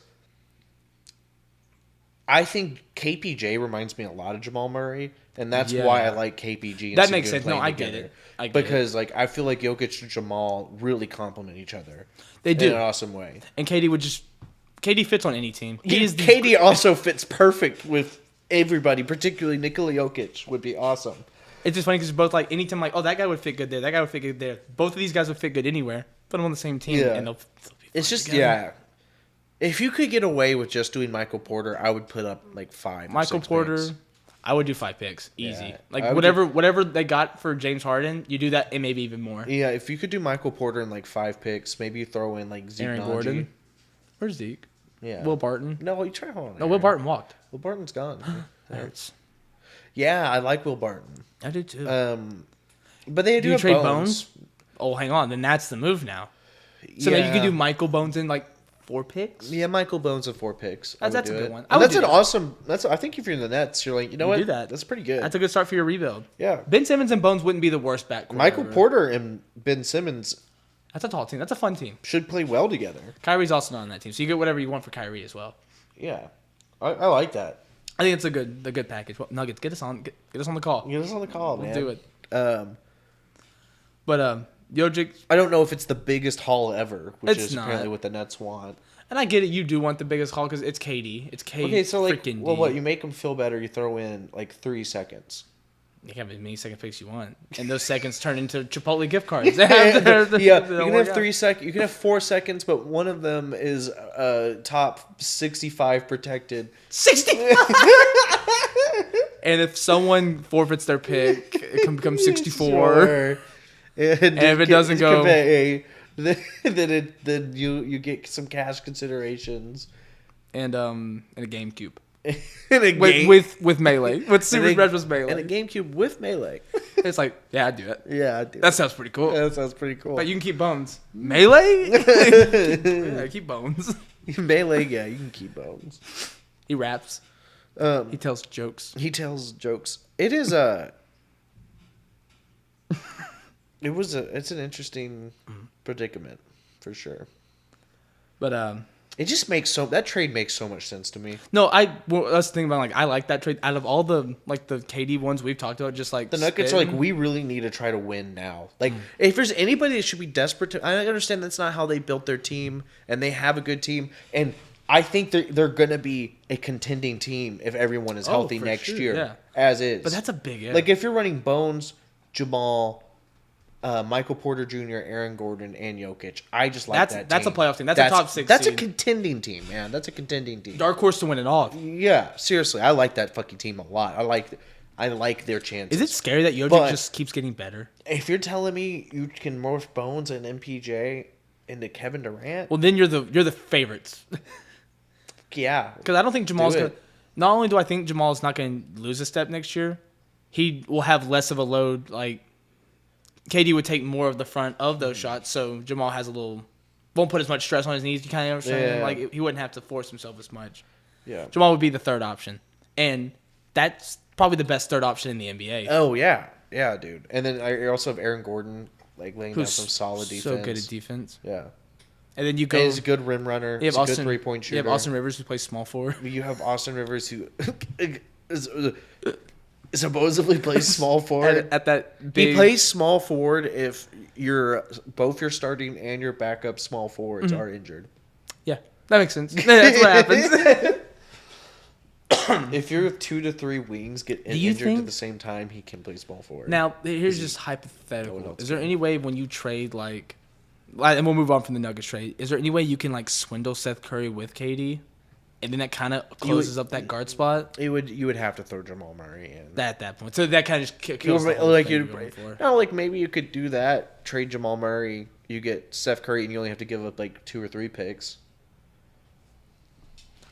I think KPJ reminds me a lot of Jamal Murray, and that's Yeah. why I like KPG. And That makes Sengun sense. No, playing I get together. it. I get because like I feel like Jokic and Jamal really complement each other. They do. in an awesome way. And KD would just. KD fits on any team. He is the, KD also fits perfect with everybody, particularly Nikola Jokic would be awesome. It's just funny because both like anytime like, oh, that guy would fit good there. That guy would fit good there. Both of these guys would fit good anywhere. Put them on the same team, Yeah. and they'll be It's fine just together. yeah. If you could get away with just doing Michael Porter, I would put up like 5. or Michael 6 Porter, picks. I would do 5 picks, easy. Yeah. Like I would whatever they got for James Harden, you do that and maybe even more. Yeah, if you could do Michael Porter in like 5 picks, maybe you throw in like Zeke Aaron Nnaji. Gordon, where's Zeke? Yeah. Will Barton. No, you try hold on. No, Will Barton walked. Will Barton's gone. That hurts. Yeah, I like Will Barton. I do too. But they do, do you have trade Bones. Oh, hang on. Then that's the move now. So now you could do Michael Bones in like 4 picks. Yeah, Michael Bones at 4 picks. I would That's a do good it. one. And I would that's do an that. awesome. That's I think if you're in the Nets, you're like, you know You what? do that. That's pretty good. That's a good start for your rebuild. Yeah. Ben Simmons and Bones wouldn't be the worst backcourt. Michael ever. Porter and Ben Simmons That's a tall team. That's a fun team. should play well together. Kyrie's also not on that team, so you get whatever you want for Kyrie as well. Yeah, I like that. I think it's the good package. Well, Nuggets, get us on the call. Get us on the call, We'll man. do it. Um, But Jokic, I don't know if it's the biggest haul ever, which It's is not. apparently what the Nets want. and I get it. You do want the biggest haul because it's KD. It's KD. Okay, so like, freaking well, D. what you make them feel better? You throw in like 3 seconds. You can have as many second picks you want, and those seconds turn into Chipotle gift cards. Yeah, They'll you can work have out. 3 seconds. You can have 4 seconds, but one of them is top 65 protected. 60. And if someone forfeits their pick, it can become 64. Sure. And if it doesn't go- convey, then you get some cash considerations. And a GameCube. And a game, With Melee. With Super and a- Smash Bros. Melee. and a GameCube with Melee. It's like, yeah, I'd do it. Yeah, I do. That sounds pretty cool. That sounds pretty cool. But you can keep Bones. Melee? Yeah, keep Bones. Melee, yeah, you can keep Bones. He raps. He tells jokes. He tells jokes. It is it's an interesting predicament for sure. But It just makes that trade makes so much sense to me. no, I was thinking about like I like that trade out of all the like the KD ones we've talked about. Just like The Nuggets are like, we really need to try to win now. Like, if there's anybody that should be desperate to, I understand that's not how they built their team, and they have a good team, and I think they're gonna be a contending team if everyone is healthy for next sure, year, yeah. as is. But that's a big if. Like, if you're running Bones, Jamal, Michael Porter Jr., Aaron Gordon, and Jokic, I just like that team. That's a playoff team. That's a top 6 That's seed. a contending team, man. That's a contending team. Dark horse to win it all. Yeah, seriously, I like that fucking team a lot. I like their chances. Is it scary that Jokic But- just keeps getting better? If you're telling me you can morph Bones and MPJ into Kevin Durant, Well, then you're the favorites. yeah, Because I don't think Jamal's Do gonna. it. Not only do I think Jamal's not going to lose a step next year, he will have less of a load. Like KD would take more of the front of those shots, so Jamal has a little won't put as much stress on his knees. You kind of understand? Yeah. Like he wouldn't have to force himself as much. yeah. Jamal would be the third option, and that's probably the best third option in the NBA. Oh yeah, yeah, dude. And then I also have Aaron Gordon, like laying down Who's some solid defense. so good at defense. Yeah, And then you go. and he's a good rim runner. You have He's a Austin, good 3-point shooter. You have Austin Rivers who plays small forward. You have Austin Rivers who supposedly plays small forward. At that big. He plays small forward if both your starting and your backup small forwards are injured. Yeah, that makes sense. That's what happens. If your 2 to 3 wings get Do you injured at think- the same time, he can play small forward. Now, here's just No one hypothetical. else Is there can. any way when you trade, like, and we'll move on from the Nuggets trade, is there any way you can, like, swindle Seth Curry with KD? And then that kind of closes up that guard spot you would have to throw Jamal Murray in. at that point. So that kind of just You kills the would- whole like thing you, you're going for. no, like maybe you could do that. Trade Jamal Murray. You get Steph Curry, and you only have to give up like 2 or 3 picks.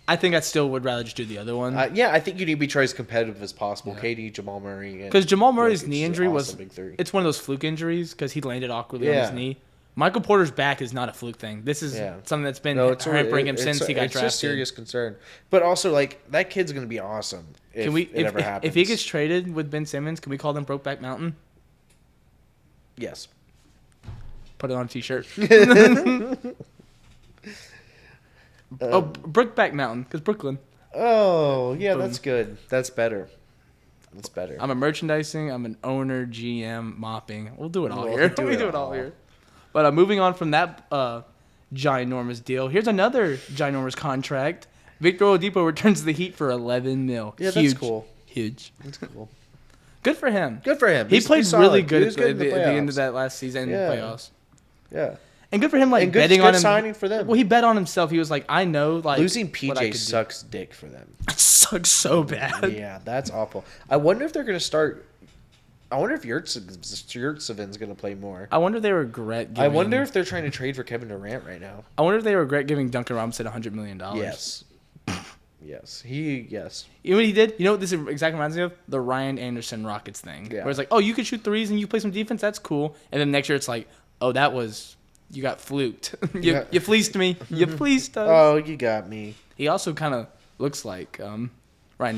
I think I still would rather just do the other one. Yeah, I think you need to be try as competitive as possible. KD, Jamal Murray, Because Jamal Murray's Jokic knee is injury awesome was, big three. it's one of those fluke injuries because he landed awkwardly on Yeah. his knee. Michael Porter's back is not a fluke thing. This is Yeah. something that's been No, it's hampering him since he got it's drafted. a serious concern. But also, like that kid's gonna be awesome. If Can we, it ever happens? if he gets traded with Ben Simmons, can we call them Brokeback Mountain? yes. Put it on a t-shirt. Brokeback Mountain, because Brooklyn. Oh, yeah, Boom. that's good. That's better. That's better. I'm a merchandising. I'm an owner, GM, mopping. We'll do it all We'll here. do we it do it all all. here. But moving on from that ginormous deal, here's another ginormous contract. Victor Oladipo returns to the Heat for $11 million. Yeah, Huge. that's cool. Huge. That's cool. Good for him. Good for him. He He's played solid. really He good was at in the end playoffs. of that last season in Yeah. the playoffs. Yeah. And good for him, like And good- betting good on him. signing for them. Well, he bet on himself. He was like, I know, like Losing what I PJ could do. sucks dick for them. It sucks so bad. Yeah, that's awful. I wonder if they're going to start. I wonder if Yurtsevic's going to play more. I wonder if they regret. I wonder if they're trying to trade for Kevin Durant right now. I wonder if they regret giving Duncan Robinson $100 million. Yes. Yes. Yes. You know what he did? You know what this exactly reminds me of? The Ryan Anderson Rockets thing. Yeah. Where it's like, oh, you can shoot threes and you play some defense. That's cool. And then next year it's like, oh, that was, you got fluked. Yeah. you fleeced me. You fleeced us. Oh, you got me. He also kind of looks like Ryan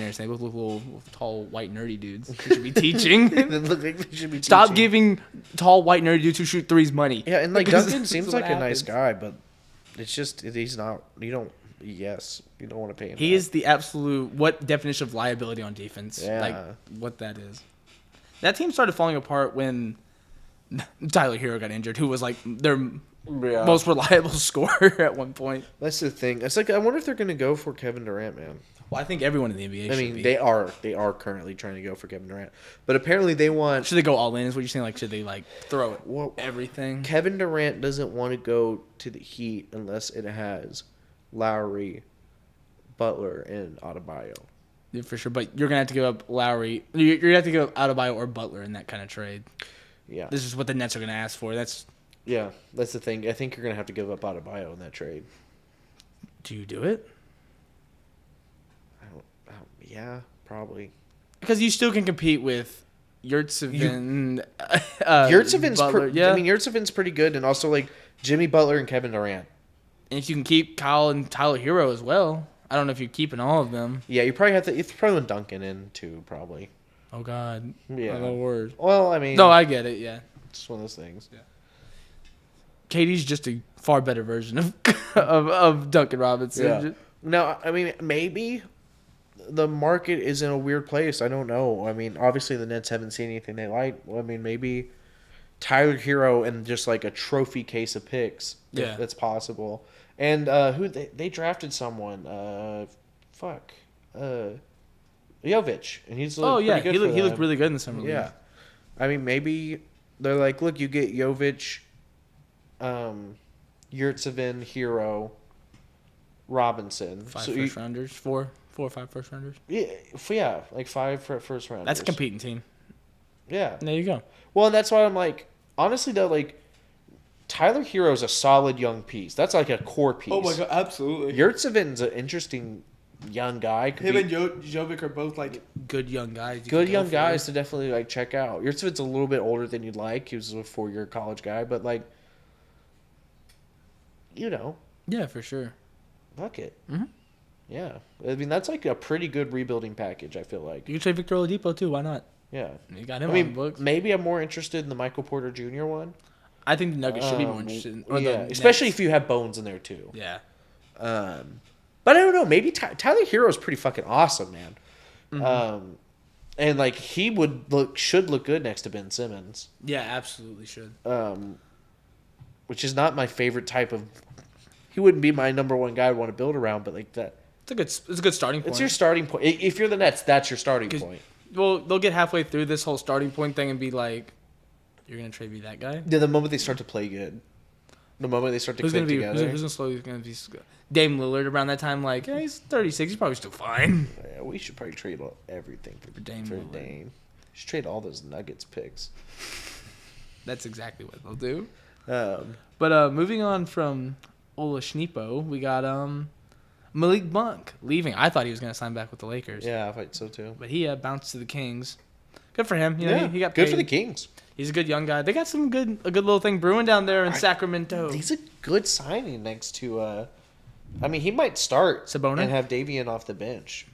Anderson. They both look little tall, white, nerdy dudes. Who should be teaching. They look like they should be Stop teaching. giving tall, white, nerdy dudes who shoot threes money. Yeah, and like Because Duncan this seems is like what a nice happens. guy, but it's just he's not. You don't. Yes, you don't want to pay him. He that. is the absolute what definition of liability on defense. Yeah. Like what that is. That team started falling apart when Tyler Hero got injured, who was like their most reliable scorer at one point. That's the thing. It's like I wonder if they're going to go for Kevin Durant, man. Well, I think everyone in the NBA I should mean, be. they are currently trying to go for Kevin Durant, but apparently they want Should they go all in? Is what you're saying? Like, should they like throw it Well, everything? Kevin Durant doesn't want to go to the Heat unless it has Lowry, Butler, and Adebayo. Yeah, for sure. But you're gonna have to give up Lowry. You're gonna have to give up Adebayo or Butler in that kind of trade. Yeah. This is what the Nets are gonna ask for. That's the thing. I think you're gonna have to give up Adebayo in that trade. Do you do it? Yeah, probably. Because you still can compete with Yurtseven. Yurtseven's yeah. I mean, Yurtseven's pretty good, and also like Jimmy Butler and Kevin Durant. And if you can keep Kyle and Tyler Hero as well, I don't know if you're keeping all of them. Yeah, you probably have to. It's probably Duncan in too, probably. Oh God. Yeah. Oh word. Well, I mean. No, I get it. Yeah. It's one of those things. Yeah. KD's just a far better version of of Duncan Robinson. Yeah. No, I mean maybe the market is in a weird place. I don't know. I mean, obviously the Nets haven't seen anything they like. Well, I mean, maybe Tyler Hero and just like a trophy case of picks. Yeah, that's possible. And who they drafted someone? Jovic, and he's pretty good. He looked them. really good in the summer league. Yeah, I mean maybe they're like, look, you get Jovic, Yurtseven, Hero, Robinson, First rounders, four or five first rounders. Yeah, like 5 first rounders. That's a competing team. Yeah, There you go. well, and that's why I'm like, honestly though, like Tyler Hero's a solid young piece. That's like a core piece. Oh my God, absolutely. Yurtseven's an interesting young guy. Him and Jovic are both like good young guys. Good young guys to definitely like check out. Yurtseven's a little bit older than you'd like. He was a 4-year college guy, but like, Yeah, for sure. fuck it. Mm-hmm. Yeah, I mean that's like a pretty good rebuilding package. I feel like. You can trade Victor Oladipo too. Why not? Yeah, You got him I on the mean, books. maybe I'm more interested in the Michael Porter Jr. one. I think the Nuggets should be more interested in. Or Yeah, the especially Nets. if you have Bones in there too. Yeah. But I don't know. Maybe Tyler Hero is pretty fucking awesome, man. Mm-hmm. And like he should look good next to Ben Simmons. Yeah, absolutely should. Which is not my favorite type of. He wouldn't be my number one guy I'd want to build around, but like that. It's a good starting point. It's your starting point. If you're the Nets, that's your starting point. Well, they'll get halfway through this whole starting point thing and be like, "You're gonna trade me that guy." Yeah, the moment they start to play good, the moment they start to click together. Who's slowly gonna be Dame Lillard around that time? Like, yeah, he's 36. He's probably still fine. Yeah, we should probably trade everything for Dame. Dame. We should trade all those Nuggets picks. That's exactly what they'll do. Um, But moving on from Olashnipo, we got Malik Monk leaving. I thought he was gonna sign back with the Lakers. yeah, I thought so too. But he bounced to the Kings. Good for him. You know, he got good paid. for the Kings. He's a good young guy. They got a good little thing brewing down there in Sacramento. He's a good signing next to. I mean, he might start Sabonis? and have Davion off the bench.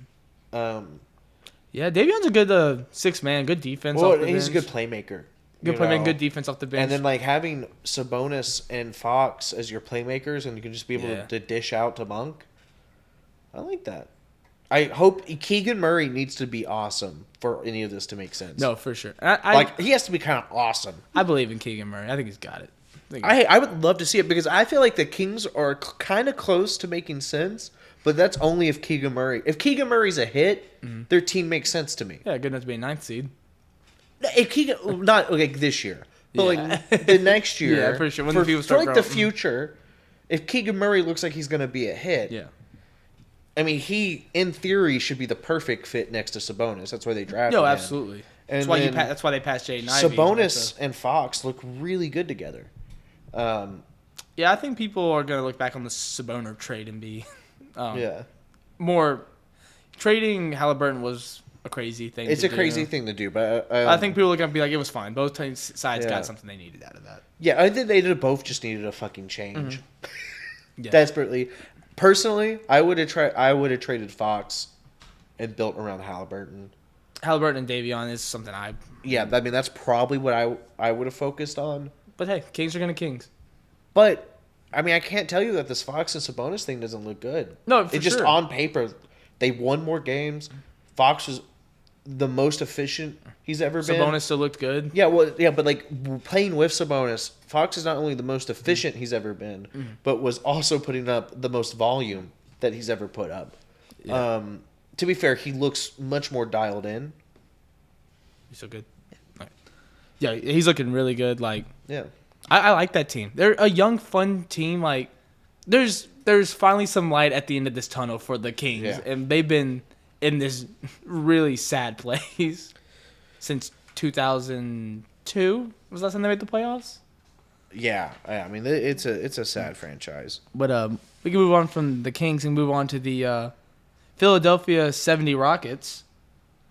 Yeah, Davion's a good six man, good defense. Well, off the he's a bench. good playmaker. Good you playmaker, know. good defense off the bench. And then like having Sabonis and Fox as your playmakers, and you can just be able to dish out to Monk. I like that. I hope Keegan Murray needs to be awesome for any of this to make sense. No, for sure. He has to be kind of awesome. I believe in Keegan Murray. I think he's got it. I would love to see it because I feel like the Kings are kind of close to making sense, but that's only if Keegan Murray. If Keegan Murray's a hit, their team makes sense to me. Yeah, good enough to be a 9th seed. If Keegan, not like this year, but like the next year, Yeah, for sure. When the people for start like the growing. future, if Keegan Murray looks like he's going to be a hit, Yeah. I mean, he in theory should be the perfect fit next to Sabonis. That's why they drafted No, him. absolutely. And That's why then that's why they passed Jaden Ivey. Sabonis and Fox look really good together. Yeah, I think people are gonna look back on the Sabonis trade and be, more. Trading Halliburton was a crazy thing. It's to a crazy do. thing to do, but I think people are gonna be like, it was fine. Both sides Yeah. got something they needed out of that. yeah, I think they both just needed a fucking change Yeah. desperately. Personally, I would have traded Fox and built around Halliburton. Halliburton and Davion is something Yeah, I mean that's probably what I would have focused on. But hey, Kings are gonna Kings. But I mean, I can't tell you that this Fox and Sabonis thing doesn't look good. No, for It's just sure. on paper, they won more games. Fox was the most efficient he's ever been. Sabonis still looked good. Yeah, well, yeah, but like playing with Sabonis, Fox is not only the most efficient he's ever been, but was also putting up the most volume that he's ever put up. Yeah. To be fair, he looks much more dialed in. He's so good. Yeah, he's looking really good. Like, Yeah. I like that team. They're a young, fun team. Like, there's finally some light at the end of this tunnel for the Kings, Yeah. and they've been in this really sad place since 2002. Was the last time they made the playoffs? Yeah, I mean it's a sad franchise. But we can move on from the Kings and move on to the Philadelphia 70 Rockets,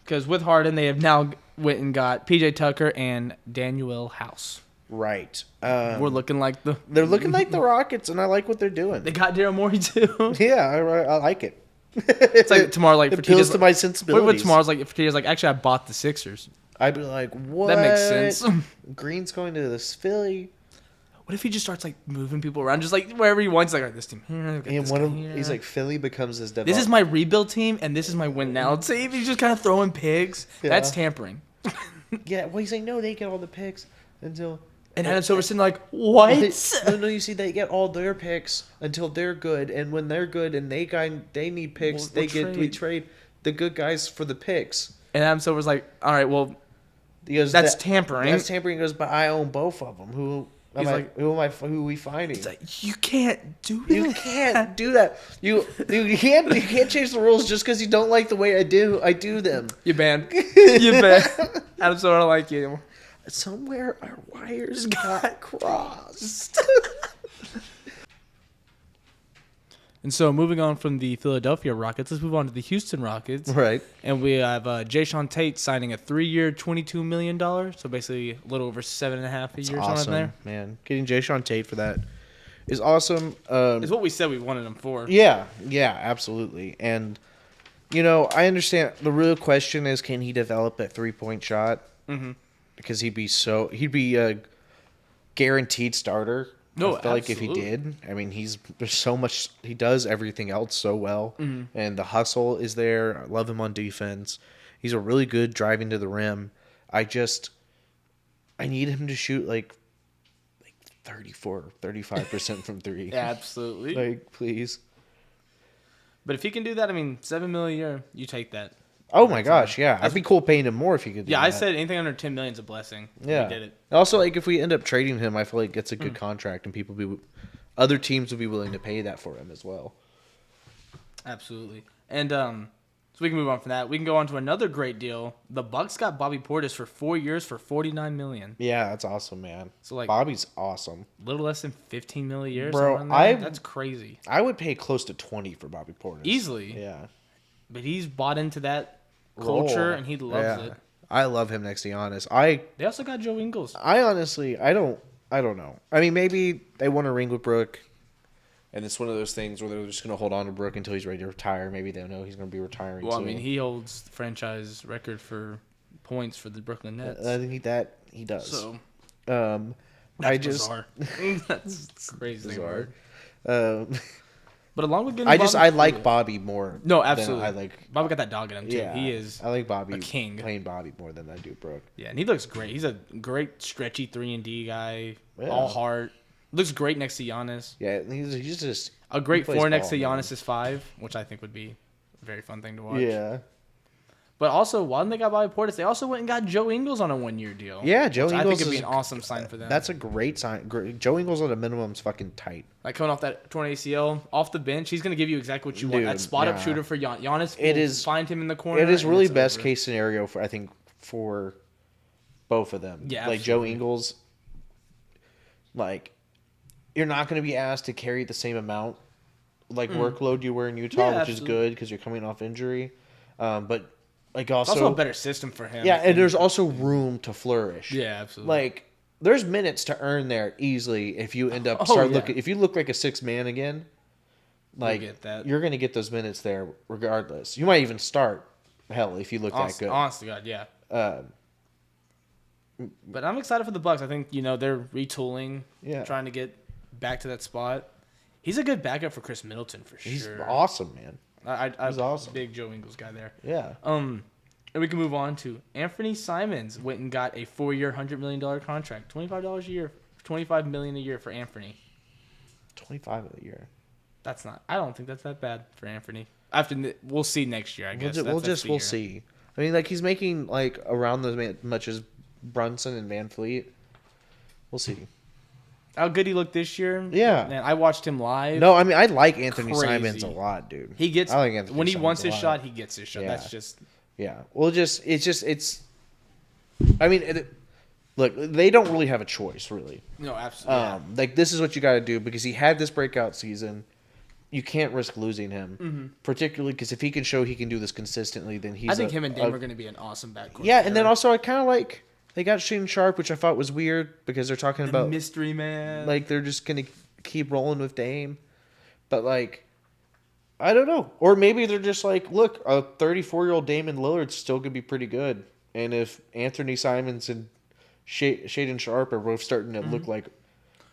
because with Harden they have now went and got PJ Tucker and Daniel House. Right. They're looking like the Rockets, and I like what they're doing. They got Daryl Morey too. Yeah, I like it. It's like tomorrow, like it appeals to my sensibilities. What tomorrow's like? Fertittia's like, actually, I bought the Sixers. I'd be like, what? That makes sense. Green's going to this Philly. What if he just starts like moving people around, just like wherever he wants? Like, all right, this team here. And he's like, Philly becomes his development. This is my rebuild team, and this is my win now team. He's just kind of throwing pigs. Yeah. That's tampering. Yeah, well, he's like, no, they get all the picks until. And Adam Silverson like, what? No, you see, they get all their picks until they're good, and when they're good and they need picks, we trade the good guys for the picks. And Adam Silver's like, all right, well, he goes, that's tampering. That's tampering. He goes, but I own both of them. Who are we finding? It's like, you can't do that. You can't do that. You can't change the rules just because you don't like the way I do them. You banned. You banned. Adam Silver don't like you anymore. Somewhere our wires got crossed. And so, moving on from the Philadelphia Rockets, let's move on to the Houston Rockets. Right. And we have Jayshawn Tate signing a 3-year, $22 million. So basically, a little over 7.5 a year. Awesome, something there. Man. Getting Jayshawn Tate for that is awesome. It's what we said we wanted him for. Yeah, absolutely. And I understand. The real question is, can he develop that 3-point shot? Mm-hmm. Because he'd be a guaranteed starter. No, I feel like if absolutely. he did, I mean, there's so much. He does everything else so well, and the hustle is there. I love him on defense. He's a really good driving to the rim. I need him to shoot like 35% from three. Absolutely. Like, please. But if he can do that, I mean, $7 million a year, you take that. Oh my gosh, yeah. I'd be cool paying him more if he could do Yeah, that. I said anything under $10 million is a blessing. Yeah. We did it. Also, like, if we end up trading him, I feel like it's a good contract, and other teams would be willing to pay that for him as well. Absolutely. And so we can move on from that. We can go on to another great deal. The Bucks got Bobby Portis for 4 years for $49 million. Yeah, that's awesome, man. So like Bobby's awesome. A little less than $15 million a year. Bro, that's crazy. I would pay close to 20 for Bobby Portis. Easily. Yeah. But he's bought into that culture, and he loves it. I love him next to Giannis. They also got Joe Ingles. I honestly, I don't know. I mean, maybe they want to ring with Brook, and it's one of those things where they're just going to hold on to Brook until he's ready to retire. Maybe they know he's going to be retiring Well, soon. I mean, he holds the franchise record for points for the Brooklyn Nets. I think that he does. So, that's bizarre. That's crazy. Bizarre. But along with getting I like Bobby more. No, absolutely. I like Bobby got that dog in him too. Yeah, he is. I like Bobby a king. Playing Bobby more than I do Brook. Yeah, and he looks great. He's a great stretchy 3-and-D guy. Yeah. All heart. Looks great next to Giannis. Yeah, he's just a great 4 next to man. Giannis's 5, which I think would be a very fun thing to watch. Yeah. But also, while they got Bobby Portis, they also went and got Joe Ingles on a 1-year deal. Yeah, Joe Ingles. I think it'd be an awesome sign for them. That's a great sign. Joe Ingles at a minimum is fucking tight. Like coming off that torn ACL, off the bench, he's going to give you exactly what you want. That spot-up shooter for Giannis. Find him in the corner. It is really best case scenario for both of them. Yeah, like Joe Ingles. Like, you're not going to be asked to carry the same amount workload you were in Utah, which is good because you're coming off injury. But like also a better system for him. Yeah, and there's also room to flourish. Yeah, absolutely. Like, there's minutes to earn there easily if you end up if you look like a 6 man again. Like, you're gonna get those minutes there regardless. You might even start. Hell, if you look that good. Honest to God, yeah. But I'm excited for the Bucks. I think they're retooling, trying to get back to that spot. He's a good backup for Chris Middleton for sure. He's awesome, man. He's awesome. Big Joe Ingles guy there. Yeah. And we can move on to Anthony Simons went and got a 4-year, $100 million contract, $25 a year, $25 million a year for Anthony. 25 a year. That's not. I don't think that's that bad for Anthony. We'll see next year, I guess. We'll see. I mean, like, he's making like around as much as Brunson and Van Fleet. We'll see. how good he looked this year. Yeah. Man, I watched him live. No, I mean, I like Anthony Crazy. Simons a lot, dude. He gets I like Anthony when he Simons wants a his lot. shot, he gets his shot. Yeah. That's just Yeah. Well, it's. I mean, look, they don't really have a choice, really. no, absolutely. Like, this is what you got to do because he had this breakout season. You can't risk losing him, particularly because if he can show he can do this consistently, then he's. I think him and Dame are going to be an awesome backcourt. Yeah, and then also I kind of like they got Shaden Sharp, which I thought was weird because they're talking about mystery man. like they're just gonna keep rolling with Dame, but like. I don't know. Or maybe they're just like, look, a 34-year-old Damon Lillard's still going to be pretty good. And if Anthony Simons and Shaden Sharp are both starting to look like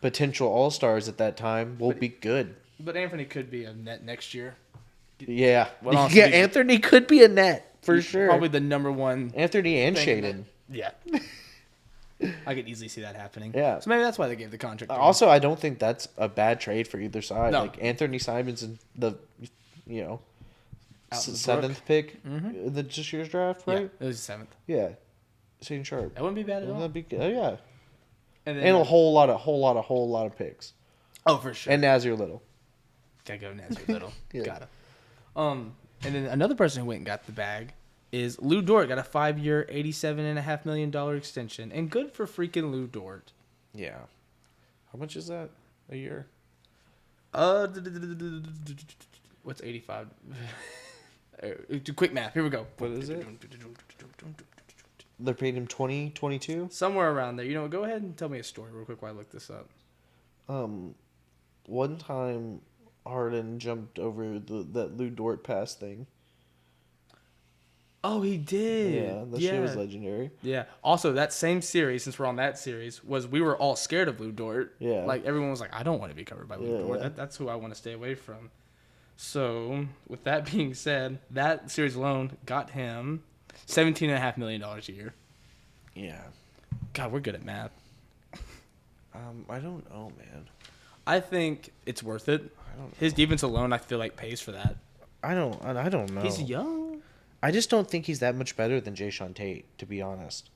potential all-stars at that time, we'll be good. But Anthony could be a net next year. Yeah. Well, honestly, Yeah, Anthony could be a net, for sure. Probably the number one. Anthony and thing Shaden. Yeah. I could easily see that happening. Yeah. So maybe that's why they gave the contract. to him. Also, I don't think that's a bad trade for either side. No. Like, Anthony Simons and the, Out in the 7th pick in this year's draft, Yeah, right? it was the 7th. Yeah. Shaden Sharp. That wouldn't be bad at all. Wouldn't that be good? Oh, yeah. And And a whole lot of picks. oh, for sure. And Nazir Little. Gotta go Nazir Little. Yeah. Gotta. And then another person who went and got the bag is Lou Dort. Got a 5-year, $87.5 million extension, and good for freaking Lou Dort. Yeah. How much is that a year? What's 85? Quick math. Here we go. What is it? They're paying him 20, 22? Somewhere around there. You know what? Go ahead and tell me a story real quick while I look this up. One time Harden jumped over that Lou Dort pass thing. Oh, he did. Yeah, that shit was legendary. Yeah. Also, that same series, since we're on that series, was we were all scared of Lou Dort. Yeah. Like, everyone was like, I don't want to be covered by Lou Dort. Yeah. That's who I want to stay away from. So, with that being said, that series alone got him $17.5 million a year. Yeah. God, we're good at math. I don't know, man. I think it's worth it. I don't know. His defense alone, I feel like, pays for that. I don't know. He's young. I just don't think he's that much better than Jayshawn Tate, to be honest.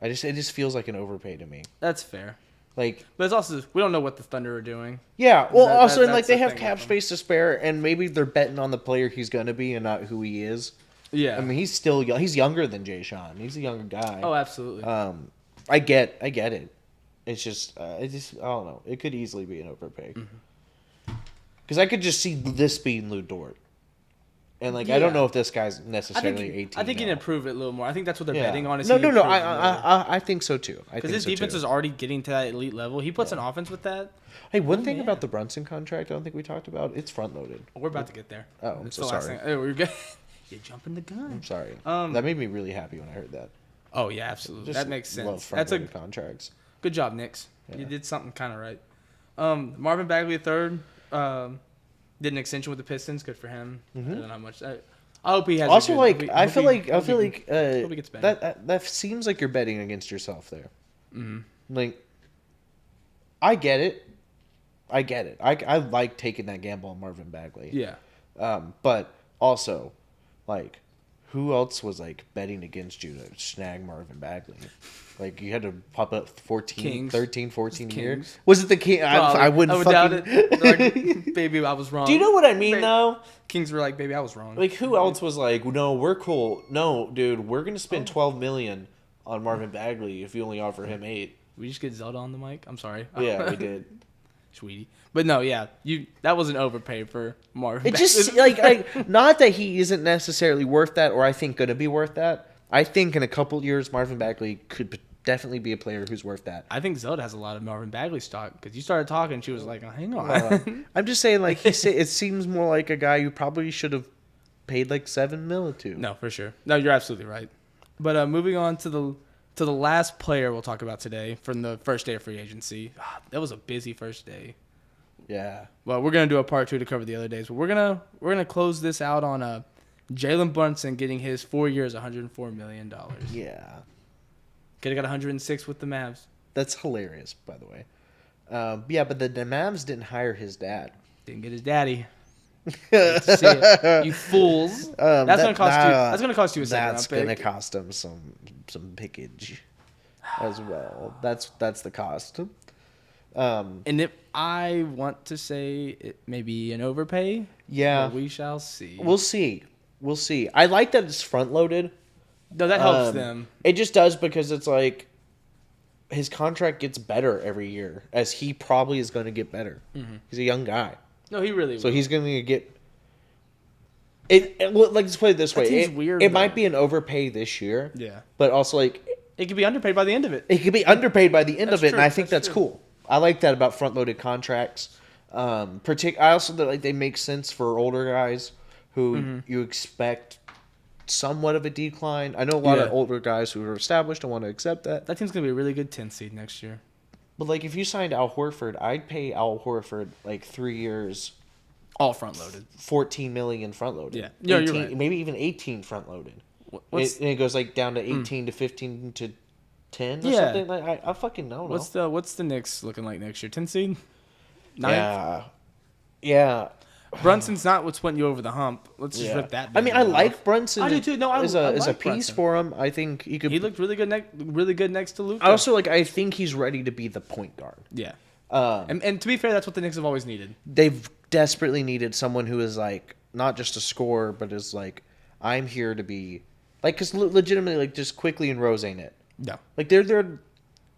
It just feels like an overpay to me. That's fair. Like, But it's also, we don't know what the Thunder are doing. yeah. Well, That- also, that- and like that's they the have thing cap with him. space to spare, and maybe they're betting on the player he's gonna be and not who he is. Yeah. I mean, he's still young. He's younger than Jayshawn. He's a younger guy. Oh, absolutely. I get it. It's just, I don't know. It could easily be an overpay. Because I could just see this being Lou Dort. And, like, I don't Yeah. know if this guy's necessarily 18 I think he now. can improve it a little more. I think that's what they're Yeah. betting on. No. I think so, too. Because his defense is already getting to that elite level. He puts an offense with that. Hey, one thing man. about the Brunson contract I don't think we talked about, it's front-loaded. We're about to get there. Oh, I'm It's so the last sorry. thing. Oh, we're good. You're jumping the gun. I'm sorry. Um, That made me really happy when I heard that. Oh, yeah, absolutely. Just That makes love sense. That's a front-loaded contracts. good job, Knicks. Yeah. You did something kind of right. Marvin Bagley III did an extension with the Pistons. Good for him. I don't know how much. I hope he has. Also, a good, like, hope he- I hope feel he- like hope he gets better. that seems like you're betting against yourself there. Mm-hmm. Like, I get it. I like taking that gamble on Marvin Bagley. Yeah. But also, like, who else was like betting against you to snag Marvin Bagley? Like, you had to pop up 14, Kings. 13, 14 years. Kings. Was it the King? I wouldn't would doubt fucking... it. They're like, baby, I was wrong. Do you know what I mean, Ba- though? Kings were like, baby, I was wrong. Like, who else was like, no, we're cool. No, dude, we're going to spend $12 million on Marvin Bagley if you only offer him 8. We just get Zelda on the mic. I'm sorry. Yeah, we did. Sweetie. But no, yeah, that was an overpay for Marvin. It just, like, not that he isn't necessarily worth that or I think going to be worth that. I think in a couple years, Marvin Bagley could definitely be a player who's worth that. I think Zelda has a lot of Marvin Bagley stock because you started talking. She was like, hang on. I'm just saying, like, it seems more like a guy you probably should have paid like $7 million to. No, for sure. No, you're absolutely right. But moving on to the last player we'll talk about today from the first day of free agency. That was a busy first day. Yeah. Well, we're gonna do a part 2 to cover the other days, but we're gonna close this out on Jalen Brunson getting his 4 years, $104 million. Yeah. Could have got 106 with the Mavs. That's hilarious, by the way. Yeah, but the Mavs didn't hire his dad. Didn't get his daddy. Hate to see it. You fools. That's gonna cost you. That's gonna cost you a second That's round gonna pick. cost him some pickage as well. That's the cost. And if I want to say it may be an overpay, Yeah, we shall see. we'll see. We'll see. I like that it's front loaded. No, that helps them. It just does because it's like his contract gets better every year, as he probably is going to get better. Mm-hmm. He's a young guy. No, he really will. So he's going to get it. Well, like, let's put it this way: seems weird, it though. might be an overpay this year. Yeah. But also, like, It could be underpaid by the end of it. it could be underpaid by the end That's of it, true. and I think That's that's true. cool. I like that about front-loaded contracts. I also like they make sense for older guys who you expect somewhat of a decline. I know a lot of Yeah. older guys who are established and want to accept that. That team's going to be a really good 10 seed next year. But like, if you signed Al Horford, I'd pay Al Horford like 3 years, All front loaded. 14 million front loaded. Yeah. Yeah, you're 18 right. Maybe even 18 front loaded. What's And it goes like down to 18 to 15 to 10 or Yeah. something. Like, I fucking don't know. what's the Knicks looking like next year? 10 seed? 9th? Yeah. Yeah. Brunson's not what's putting you over the hump. Let's just rip that. I mean, I bandit like off. Brunson. I do too. No, I as like a piece Brunson. for him. I think he could. He looked really good next to Luka. I also like. I think he's ready to be the point guard. Yeah. And to be fair, that's what the Knicks have always needed. They've desperately needed someone who is like not just a scorer, but is like, I'm here to be like, because legitimately, like, just quickly and Rose ain't it. No. Like, they're there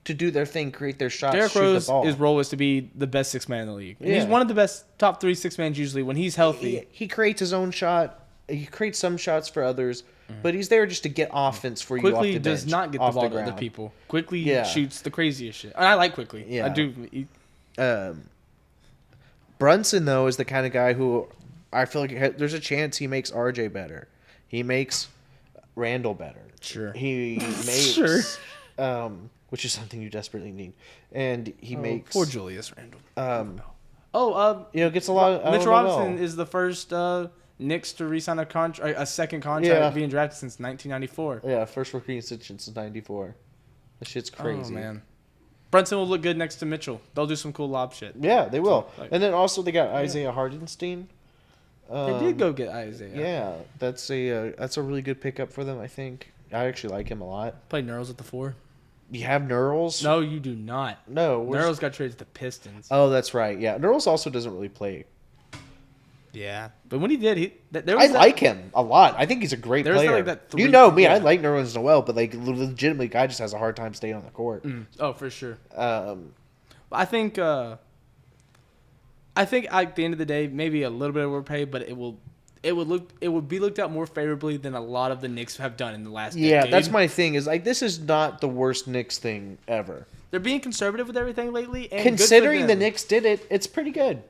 to do their thing, create their shots, Derrick shoot Rose, the ball. his role is to be the best six man in the league. And Yeah. he's one of the best top 3 six mans usually when he's healthy. He creates his own shot. He creates some shots for others, but he's there just to get offense for you off Quickly the does bench, not get the off ball to ground. other people. Quickly Yeah. shoots the craziest shit. And I like Quickly. Yeah. I do. Brunson, though, is the kind of guy who I feel like there's a chance he makes RJ better. He makes Randall better. Sure. He makes Sure. which is something you desperately need. And he makes Poor Julius Randle. gets a lot of Mitch Robinson is the first Knicks to re-sign a second contract Yeah. being drafted since 1994. first rookie since '94. That shit's crazy. Oh, man. Brunson will look good next to Mitchell. They'll do some cool lob shit. Yeah, they will. Like- And then also they got Isaiah Hardenstein. They did go get Isaiah. Yeah, that's a really good pickup for them. I think I actually like him a lot. Play Nerls at the 4. You have Nerls? No, you do not. No. Nerls got traded to the Pistons. Oh, that's right. Yeah, Nerls also doesn't really play. Yeah, but when he did, I like him a lot. I think he's a great There was player. like that You 3 know me, I yeah. like Nerlens Noel, but like legitimately, guy just has a hard time staying on the court. Oh, for sure. Um, I think at the end of the day, maybe a little bit of overpay, but it would be looked at more favorably than a lot of the Knicks have done in the last yeah, decade. that's my thing. Is like this is not the worst Knicks thing ever. They're being conservative with everything lately, and Considering good for the them. Knicks did it, it's pretty good.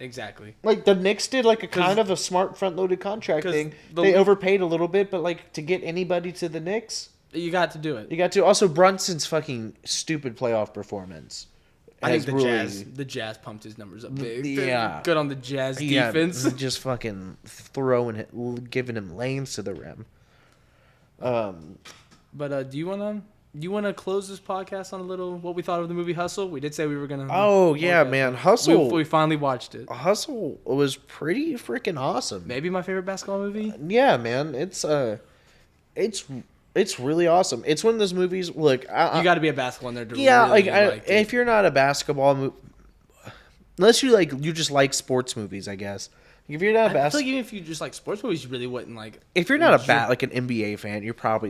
Exactly. Like the Knicks did like a kind of a smart front loaded contract 'cause thing. the- They overpaid a little bit, but like to get anybody to the Knicks, You got to do it. you got to. Also, Brunson's fucking stupid playoff performance. I think has the Jazz pumped his numbers up big. Yeah. They're good on the Jazz Yeah, defense. just fucking giving him lanes to the rim. But do you wanna close this podcast on a little what we thought of the movie Hustle? We did say we were gonna. Oh yeah, man, Hustle. We finally watched it. Hustle was pretty freaking awesome. Maybe my favorite basketball movie. Yeah, man, it's really awesome. It's one of those movies. Look, You got to be a basketball nerd to yeah, really like it. if you're not a basketball unless you just like sports movies, I guess. If you're not a I feel basketball, like even if you just like sports movies, you really wouldn't like. if you're not like an NBA fan,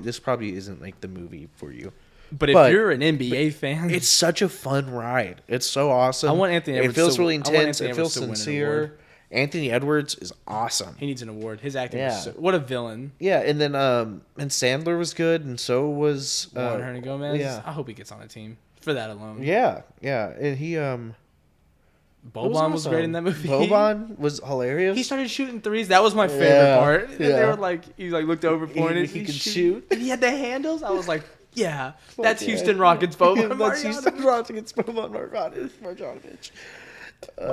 this probably isn't like the movie for you. But if you're an NBA fan, It's such a fun ride. It's so awesome. I want Anthony Edwards It feels to- really I want intense. Anthony It feels Edwards to win an sincere. award. Anthony Edwards is awesome. he needs an award. His acting Yeah. was so, what a villain. Yeah, and then and Sandler was good, and so was Juan Hernangomez. yeah. I hope he gets on a team for that alone. Yeah, and he Boban was great in that movie. Boban was hilarious. He started shooting threes. That was my favorite Yeah, part. And they yeah. were like, he like looked over, pointed, he could shoot. shoot. and he had the handles. I was like, yeah, that's Yeah. Houston Rockets. Boban. That's Marjanovic. Houston Rockets. Boban Marjanovic.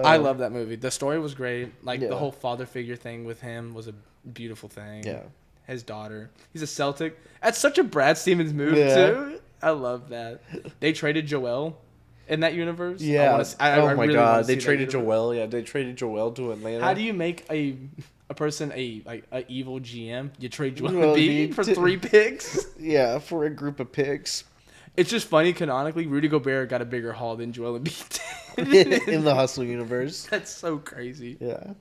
I love that movie. The story was great. Like Yeah. the whole father figure thing with him was a beautiful thing. Yeah. His daughter. He's a Celtic. That's such a Brad Stevens move Yeah. too. I love that. They traded Joel in that universe. Yeah. I oh really my wanna God, see they that traded universe. Joel. Yeah, they traded Joel to Atlanta. How do you make a person a evil GM? You trade Joel Joel Embiid Embiid for to- 3 picks. Yeah, for a group of picks. It's just funny. Canonically, Rudy Gobert got a bigger haul than Joel Embiid did. in the Hustle universe. That's so crazy. Yeah.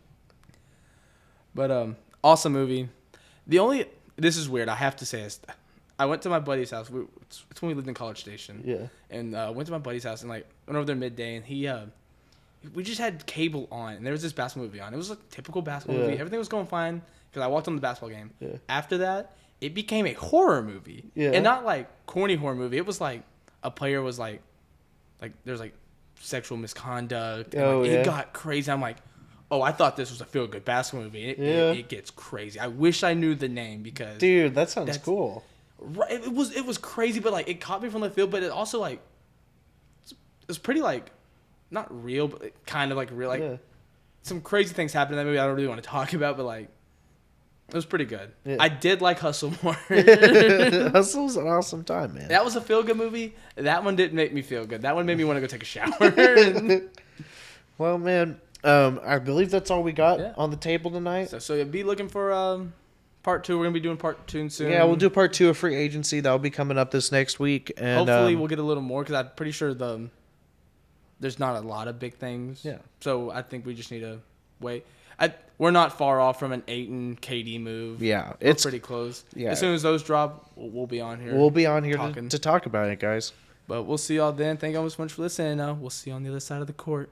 But awesome movie. This is weird. I have to say this. I went to my buddy's house. It's when we lived in College Station. Yeah. And went to my buddy's house and like went over there midday and we just had cable on and there was this basketball movie on. It was a typical basketball movie. Everything was going fine because I walked on the basketball game. Yeah. After that, it became a horror movie. Yeah. And not like corny horror movie. It was like a player was like there's like sexual misconduct. And, it got crazy. I'm like, oh, I thought this was a feel good basketball movie. It gets crazy. I wish I knew the name because dude, that sounds cool. Right, it was crazy, but like it caught me from the field. But it also like it was pretty like not real, but kind of like real. Like some crazy things happened in that movie. I don't really want to talk about, but like it was pretty good. Yeah. I did like Hustle more. Hustle's an awesome time, man. That was a feel good movie. That one didn't make me feel good. That one made me want to go take a shower. Well, man, I believe that's all we got on the table tonight. So be looking for part 2. We're gonna be doing part 2 soon. Yeah, we'll do part 2 of Free Agency. That'll be coming up this next week, and hopefully we'll get a little more because I'm pretty sure there's not a lot of big things. Yeah. So I think we just need to wait. We're not far off from an Ayton KD move. Yeah, it's pretty close. Yeah. As soon as those drop, we'll be on here. We'll be on here to talk about it, guys. But we'll see y'all then. Thank you so much for listening. We'll see you on the other side of the court.